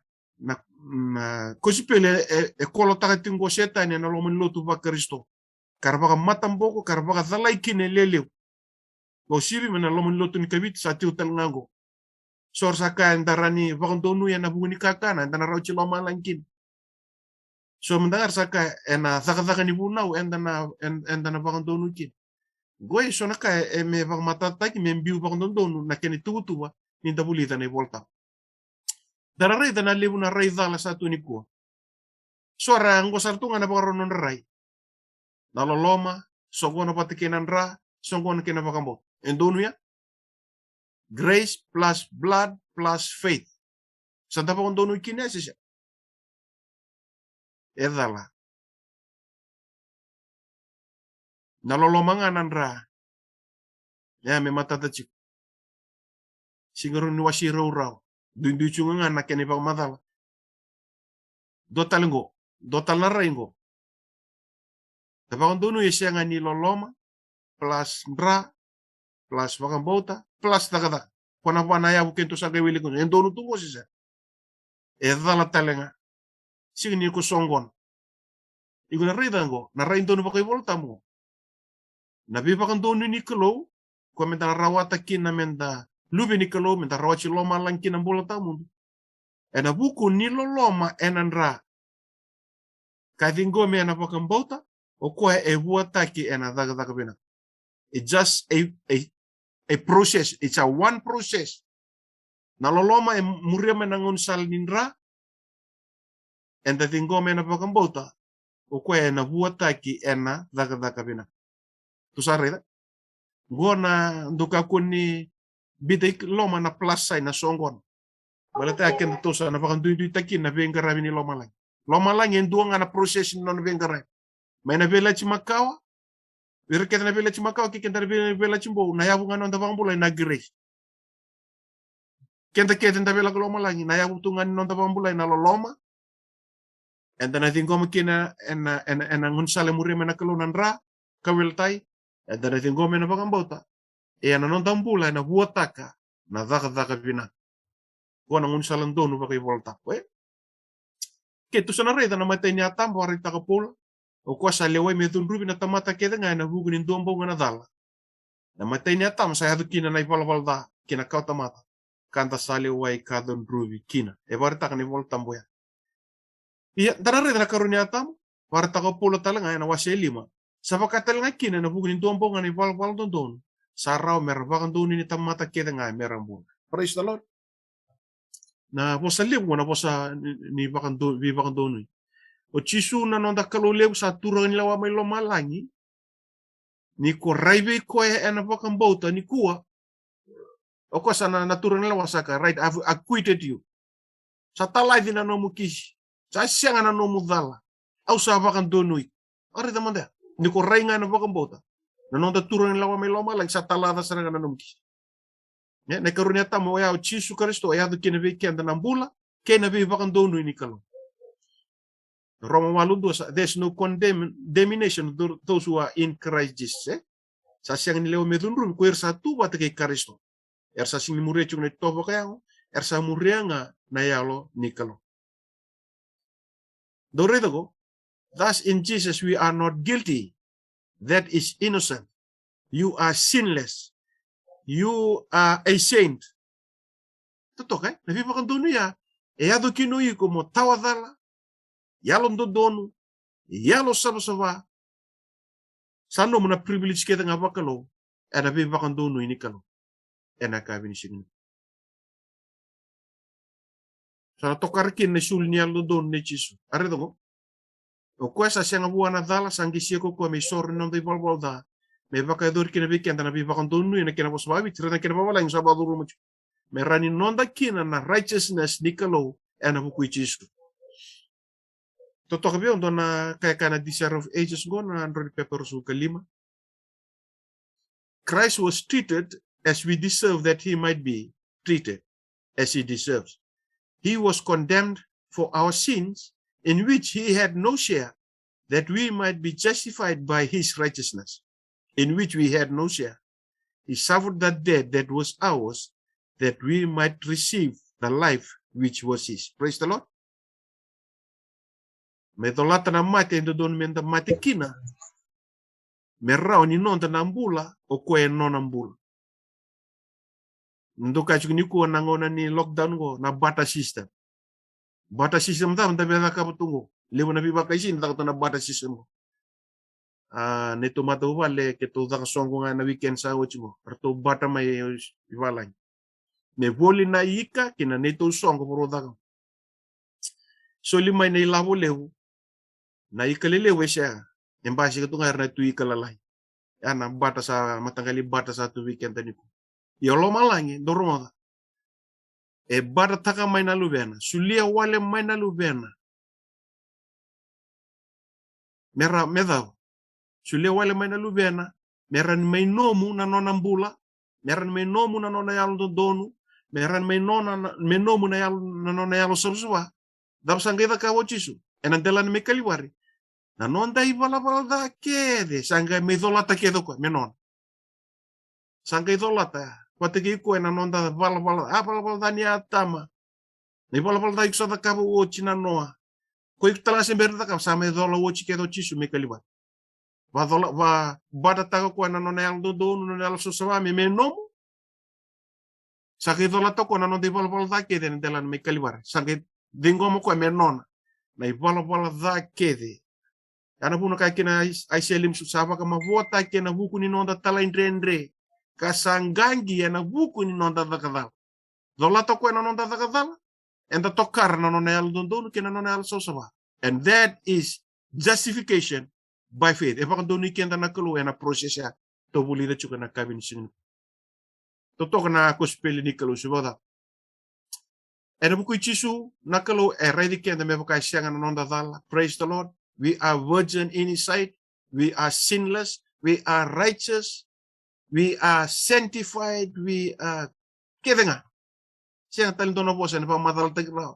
kusipele kolo takatingo setan na loman lotu ba Kristo. Karabaka matamboko karabaka thalay kinelelew. O sibi man loman lotu ni kabit sa tiutal ngango. Sorsa ka darani bakondonu yan nabuni kakana enda na rauchi Lomalagi. So mendengar saka ena thaka ni bunau enda na bakondonu kin. Goy so na ka me bak matata ki membiu bakondonu na keni tuwa ni dabulita ni volta. Darare na lebu na rai dala satu ni ko. Suara ngo sartunga na bakaronon rai. Naloloma songona patikinan ra songona kina bakambo. Endonu ya. Grace plus blood plus faith. Santa pa kung doon kinesi siya. Edala. Nalolomanganan ra. Ya, may matatachik. Siguro ni wasiro raw. Dunduchunga nga na kenipang matala. Dotal ngo. Dotal na rin ngo. Tapa kung doon siya nga niloloma plus ra plus makambota plus takata. Kung napanaya bukin to sa gawili ko. Yung doon tungo siya. Edala talenga. Sige ni ko songgon. Igo na rida ngo. Narain doon pa kayo volta mo. Nabi pa kang doon ni Kalawa. Kung may rawata kin na menda. Lubi ni Kalawa. Menda rawat si Lomalagi kin ang bola tamu. E nabuko ni loloma enanra. Katingo me na pa kang bauta. O kuha e huata ki ena daga bina. It's just a process. It's a one process. Naloloma e muria me nangun sal ninra. And the thing go me na pa kang bauta. O kuha e na huata ki ena daga bina. Tusare da. Go na duka kuni biday loma na plus sign na songgon. Balata akin to sa na pa kang duy takin na bengara ni Lomalagi. Lomalagi en duang na process no na bengara. May na vela chimakawa. Pero kita na vela chimakawa kikenta na vela chimbo na yabu nga nonda pangambulay na grace. Kenta na vela Lomalagi na yabu tungan nonda pangambulay na loloma. And then I think go makina en ngunsale muri na kalunan ra kaweltai. And then I think go na pangambota. E na nonda pangambulay na huataka na daka bina. Ko na ngunsalan doon pa kay volta. Kito sa narita na matay niya tambo arita ka pula. O kwa sa leway me tunrubi na tamata keda nga na hugunin dombo nga nadala. Na matay niya tam sa hadu kina na ivalvalda kina kautamata. Kanta sale wai kadon rubi kina. E varta kan ivol tamboya. Iya darare na karunia tam varta ko pulo talanga na wase 5. Sa pagkatalanga kina na bukunin tuampo nga ni val don. Sarau mervakan doni ni tamata keda nga merambun. Praise the Lord. Na posa limu na posa ni bakan doni. O chisu na nonda kaloleu sa turang lawa may Lomalagi. Ni ko raibe ko ena bakan bauta ni kuwa. O ko sa na turang lawa saka, right, I've acquitted you. Sa talay din na nomu kishi. Sa siyang na nomu dala. Au sa bakan donui. Ari tamanda. Ni ko rai nga na bakan bauta. Na nonda turang lawa may Lomalagi sa talada sa na nomu kishi. Ya, na karunia tamo ya o chisu Kristo ya do kina be kenda nambula, kena be bakan donui ni kalo. Roma walundo, there's no condemnation of those who are in Christ Jesus. Sa siyang nilewa medunrum ko ersa tu bata kay Kristo. Ersa sing mure chung ne tobo kayo, ersa mure nga na yalo nikalo. Dorito ko, thus in Jesus we are not guilty. That is innocent. You are sinless. You are a saint. Totoo kay, nabibakan doon niya, do kinuyi ko mo tawadala, yalo dodonu, yalo sabasaba, sano mo na privilege kita nga bakalo, nabibakan doon ni kalo, kabi ni sinin. Sa natokarikin na sul niya doon ni Chisu. Arito ko, o kwesa siya nga buwan na dala, sanggi siya ko may sorry nang di balbalda, may baka doon kinabikyan, nabibakan doon na kinapasbabi, tira na kinapawala yung sabaduro mo. Merani nonda kina na righteousness ni kalo buku Chisu. Totoo kabi on na kaya ka na Desire of Ages go na Android paper su kalima. Christ was treated as we deserve that he might be treated as he deserves. He was condemned for our sins in which he had no share, that we might be justified by his righteousness, in which we had no share. He suffered that death that was ours, that we might receive the life which was his. Praise the Lord. Medolata na mate ndo don menda mate kina. Merao ni nonta na mbula o kwe non mbula. Ndo kachu ni kuwa nangona ni lockdown go na bata system. Bata system ta mta bela kaputungo. Lewo na biba kaisi nda na bata system go. Neto mata wale ke to da songo nga na weekend sa wochimo. Perto bata mai iwalai. Me voli na ika kina neto songo pro da. So lima na ilabo lewu. Na ikalele wesya. Embasi ka tunga na tu ikalalai. Ana bata sa matanggali bata sa tu weekend tani ko. Yo Lomalagi doroma. E bata taka mai na lubena. Sulia wale mai na lubena. Mera medao. Sulia wale mai na lubena. Meran mai nomu na nona mbula. Meran mai nomu na nona yalo donu. Meran mai nomu na nona yalo saruswa. Dapsangeda ka wochisu. Enantelan me kaliwari. Na nonda ivala da kede. Sanga me dolata kedo ko menon. Sanga idolata. Pategi ko na nonda vala da ni atama. Ni vala da iksa da kabo wochi na noa. Ko iktala se berda ka sama idola wochi kedo chisu me kaliwari. Va bada taga ko na nona yal do no yal so sawa me nomu. Sanga idolata ko na nonda vala da kede enantelan me kaliwari. Sanga dingomo ko menon. Na vala da kede. Ana puna kai kena aiselim susaba kama vota kena buku ni nonda tala indrendre kasangangi ana buku ni nonda dakadal dola to ko nonda dakadal enda tokar na nona yal dondonu kena nona yal sosaba, and that is justification by faith. E baka donu kenda na kalo ena prosesya to bulida chuka na kabin sinin to tok na ko speli ni kalo subada ena buku chisu na kalo e ready kenda me baka sianga na nonda dala. Praise the Lord. We are virgin in his sight. We are sinless. We are righteous. We are sanctified. We are giving up. Siya talento na po sa na pamatal tagraw.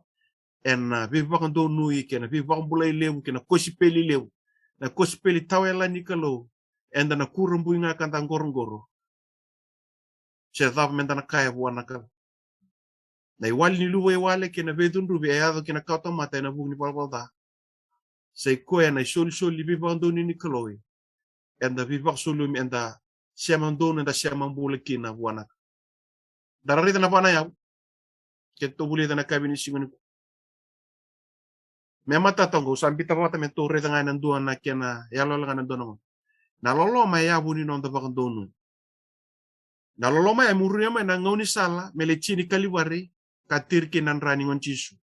And we bakang do nui kena we bakang bulay lew kena kosipeli lew. Na kosipeli tawela ni kalo. And na kurumbu nga kantang gorong-goro. Siya tap menta na kaya buwan na kalo. Na iwali ni luwa iwali kena vedun rubi ayado kena kauta mata na bug ni palpalta. Say ko na soli bibang do ni kaloy and the bibak sulum and the siya mandono da siya mambula kina buana. Dararita na pana yaw. Keto bulita na kabini singun. Mema tatongo sampai tapata me torre tanga nanduan na kena yalo langa nandono mo. Na loloma ya buni non da bakandono. Na loloma ya murunya ma na ngoni sala mele chini kaliwari katir ki nan rani ngon chisu.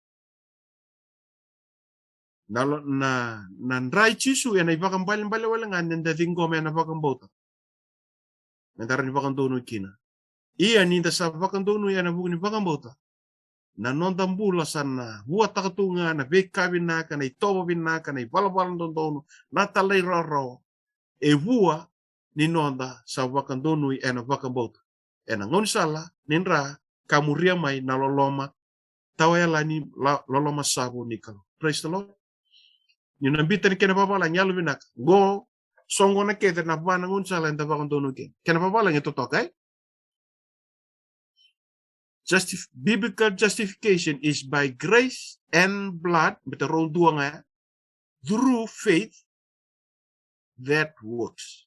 Na ndrai chisu ya na ibakan bali wala ngan da dingo me na bakan bota. Mentara ni bakan dono kina. Iya ni da sa bakan dono ya na bugni bakan bota. Na nonda mbula sana hua takatunga na beka binaka na itoba binaka na ibalabalan dono na talay raro e hua ni nonda sa bakan dono ya na bakan bota. E na ngon sala ninra kamuria mai na loloma tawela ni loloma sabu nikalo. Praise the Lord. Ni nambita ni kena babala nyalo binaka. Go songo na kete na bana ngon sala nda bakan dono ke. Kena babala ngito tokai. Biblical justification is by grace and blood, through faith that works.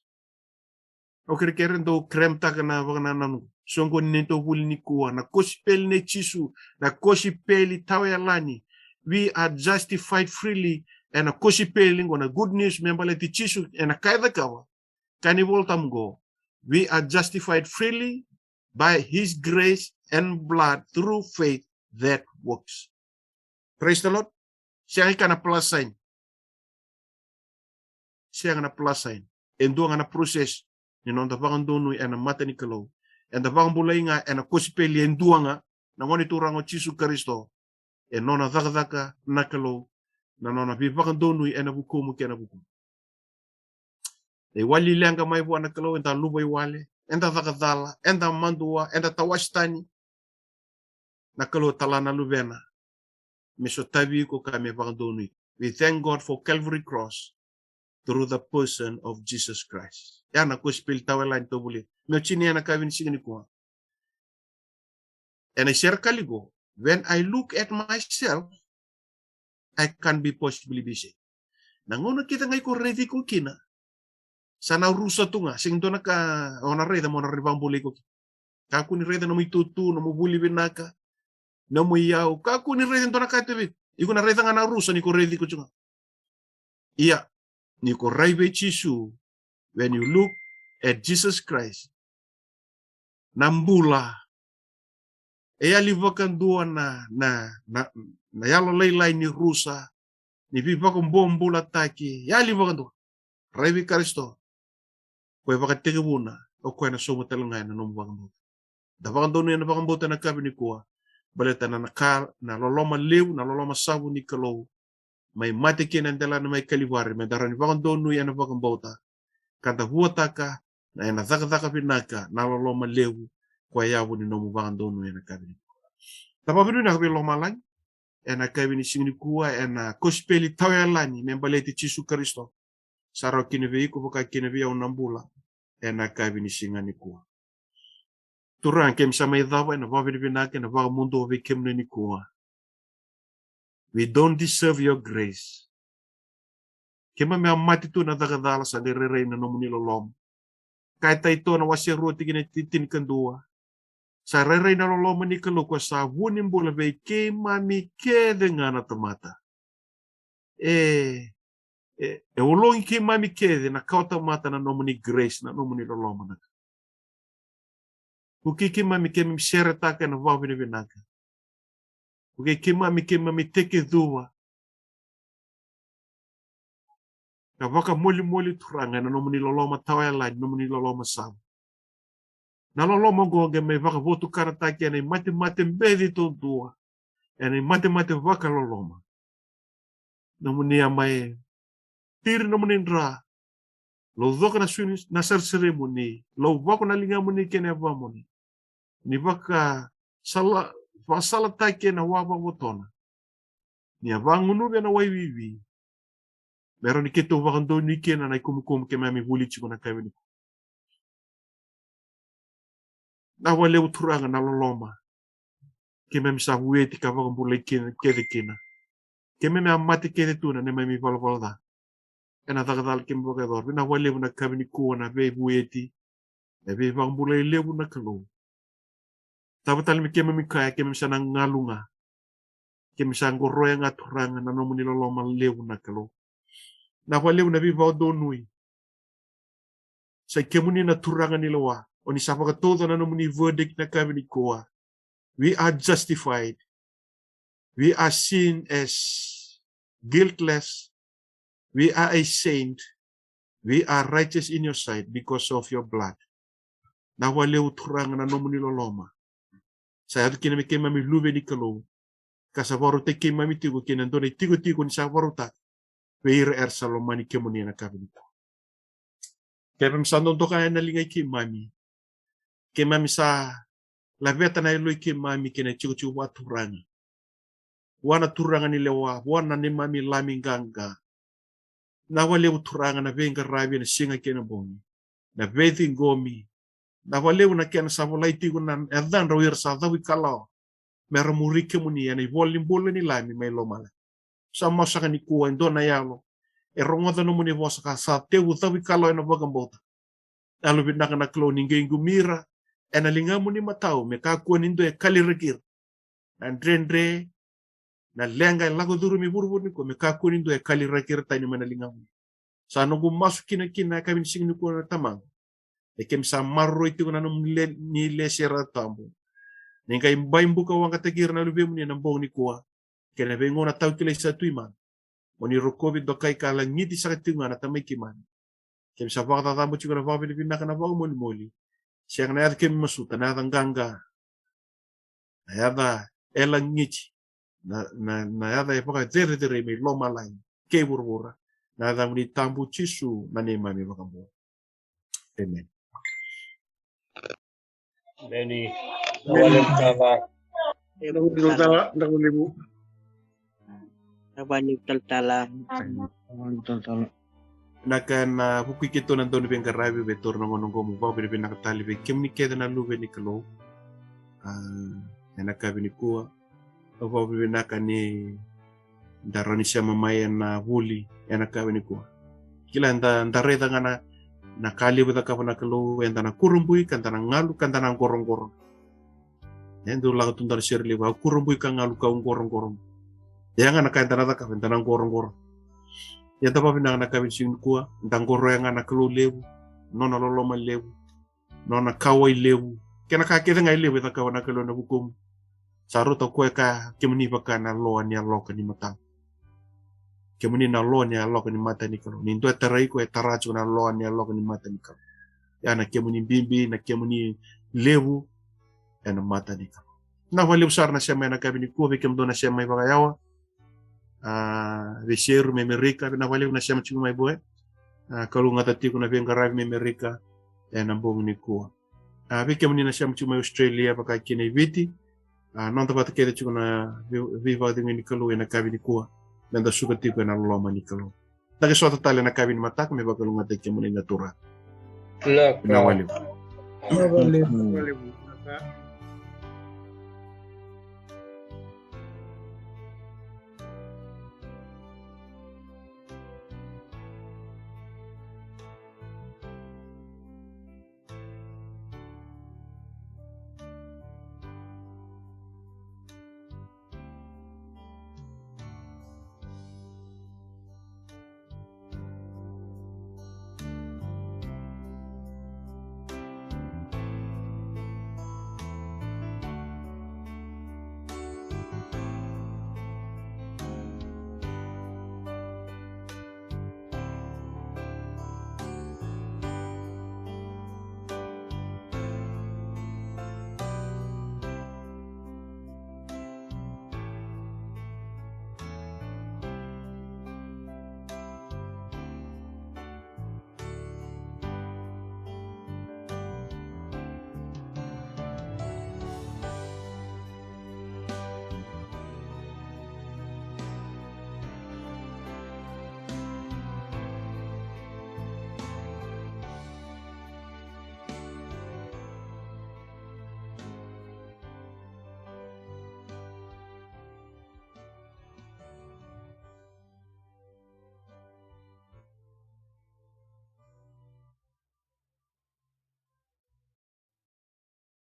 Okay, keren do krem takana wakana nanu. Songo nento huli ni kuwa na kospeli ne chisu na kospeli tawelani. We are justified freely and a kospeli ngona good news membale ti chisu and a kaida kawa. Kani volta mgo. We are justified freely by his grace and blood through faith that works. Praise the Lord. Siya ka na plus sign. Siya ka na plus sign. Endo nga na process. Nino da bakang dono e na mata ni kalaw. E da bakang bulay nga e na kusipeli endo nga na ngoni turango Chisu Kristo. E no na dakadaka na kalaw. Na no na bibakang dono e na bukumu kaya na bukumu. E wali lenga may buwan na kalaw. Enta lubay wale. Enta dakadala. Enta mandua. Enta tawastani. Nakalo talana lubena. Meso tabi ko kami bakandoni. We thank God for Calvary Cross through the person of Jesus Christ. Yan ako spil tawalan to buli. Meo chini yan nakawin signi ko. And I share kaligo. When I look at myself, I can be possibly busy. Nangono kita ngay ko ready ko kina. Sana rusa to nga. Sing to naka ona reda mo na ribang buli ko. Kaku ni reda na mo itutu na mo buli binaka. Na mo yaw. Kaku ni reda to nakatibit. Iko na reda nga na rusa ni ko ready ko chunga. Iya. Ni ko raibe chisu. When you look at Jesus Christ. Nambula. E alivakan dua na yalo laylay ni rusa. Ni bibakang bombula taki. Ya alivakan dua. Raibe Kristo. Kwe baka tigabuna. O kwe na sumatalangay na numbang dua. Dapakan doon yan napakang buta na kabi ni kuwa. Balita na loloma liw, na loloma sabu ni kalaw. May matikin ang dala na may kaliwari. May darani bakang doon yan napakang buta. Kanta huwata ka, na yan nazakazaka pinaka, na loloma liw. Kwa yawo ni nomu bakang doon yan na kabi ni kuwa. Tapabino na kabi Lomalagi. Yan na kabi ni singni kuwa. Yan na kospeli tawelani. May baliti Chisu Kristo. Saraw kinivi ko baka kinivi ang nambula. Yan na kabi ni singani kuwa. Turang kem sa may dawa na babi binake na baka mundo we kem ni kuwa. We don't deserve your grace. Kema me amati tu na dagadala sa direrey na nomu nilolom. Kahit ito na wasya roti kinatitin kandua. Sa rerey na lolom ni kalukwa sa wunim bula be kema mi kede nga na tamata. Ulong kema mi kede na kauta mata na nomu ni grace na nomu nilolom na. Uki kima mi kema msheretaka na wabi ni binaka. Uki kima mi teke dua. Na waka moli turanga na nomu niloloma tawela nomu niloloma sabu. Na loloma goge me waka votu karataki ya na mate mbedi to dua. Ya na mate waka loloma. Nomu ni amae. Tiri nomu nindra. Lo doka na suni na sarsere muni. Lo wako na linga muni kene avamuni. Ni baka sala take na waba wotona. Ni avangunu na waiwiwi. Meron ni kito wakando ni kena na ikumukum ke mami huli chiko na kawini. Na wale uturanga na loloma. Ke mami sa hueti ka wakambulay kede kena. Ke mami amati kede tuna ne mami valvalda. Ena takadal kim wakador. Na wale na kawini kuwa na be hueti. Ebe bang bulay lewu na kalo. Tabatal mi kema mi kaya kema sa nang ngalunga. Kema sa ngoroya nga turanga na nomu niloloma lewu na kalo. Na kwa lewu na biba donui. Sa kemuni na turanga nilawa. Oni sapa katoda na nomu ni verdict na kami ni koa. We are justified. We are seen as guiltless. We are a saint. We are righteous in your sight because of your blood. Na wale uturanga na nomu niloloma. Saya tu kina mikema mi lube ni kalo. Kasavaro te kema mi tigo kina ndone tigo ni savaro ta. Weir salomani kemuni na kabinita. Kaya msando toka na linga kemami. Kemami sa la veta na ilo kemami kina chigo wa turanga. Wana turanga ni lewa, wana ni mami lami ganga. Na wale uturanga na venga rabi na singa kena bongi. Na vethi ngomi. Na wale una kena savolai tigo na edan rawir sa dawi Kalawa. Mera murike muni yana ivolim ni lami mai lomala. Sama saka ni kuwa ndona yalo. E rongoda no muni vosa ka sa teu dawi Kalawa na bagambota. Alu binaka na klo ninge ingumira. Ena linga muni matau me ka kuwa nindo e kalirakir. Na ndrendre na lenga lago duru mi buru ni ko me ka kuwa nindo e kalirakir tani mana linga muni. Sa nungu masu kina kami sing ni kuwa na tamang. E kem sa marro iti ko na ni lesera tambo. Ninga imbai mbuka wanga tegir na lube muni na mbong ni kuwa. Kena bengo na tau kila isa tuiman. Moni rokobi dokai kala ngiti sa katinga na tamay kiman. Kem sa baka tatambo chiko na baka pinipinaka na baka moli-moli. Siyang na yada kem masuta na yada ganga. Na yada elang ngiti. Na yada e baka dere may Lomalagi. Kay burbura. Na yada muni tambo chisu manema may baka mo. Amen. Many nawalan tala. Nabalik tala. Nakan hukui kito nandun ni Bengarabi betor na ngonong gomo ba bin nakatali be kem ni keda na lube ni kalo. Nakabi ni kuwa. Ba bin nakani darani siya mamaya na huli nakabi ni kuwa. Kila ndareda nga na kali bata ka na kalo enda na kurumbui kanta na ngalu kanta na gorong-gorong. Endo laga tundar sirli ba kurumbui ka ngalu ka gorong-gorong. Yang na kanta na ka kanta na gorong-gorong. Ya tapa pinang nakabin sing kuwa, ndangoro yang anak lu lewu, nona loloma lewu, nona kawai lewu. Kena kakita ngai lewu ta kawana kalo na hukum. Saru ta kue ka kemuni baka na loa ni aloka ni mata. Kemuni na loa ni aloka ni mata ni kalo. Nindo tarai kue taracu na loa ni aloka ni mata ni kalo. Ya na kemuni bimbi, na kemuni lewu, ya na mata ni kalo. Na wali usar na siya may nakabin ni kuwa, bikim do na siya may bakayawa. Vesheru me Amerika na wale na shama chuma iboe kalu ngata tiku na Bengarabi me Amerika na mbong ni kuwa vike muni na shama chuma Australia baka kine viti non tabata kede chuko na viva dingi ni kalu na kabi ni kuwa nanda suka tiku na loma ni kalu tage sota tale na kabi ni matak me baka lu ngata kemuni natura na wale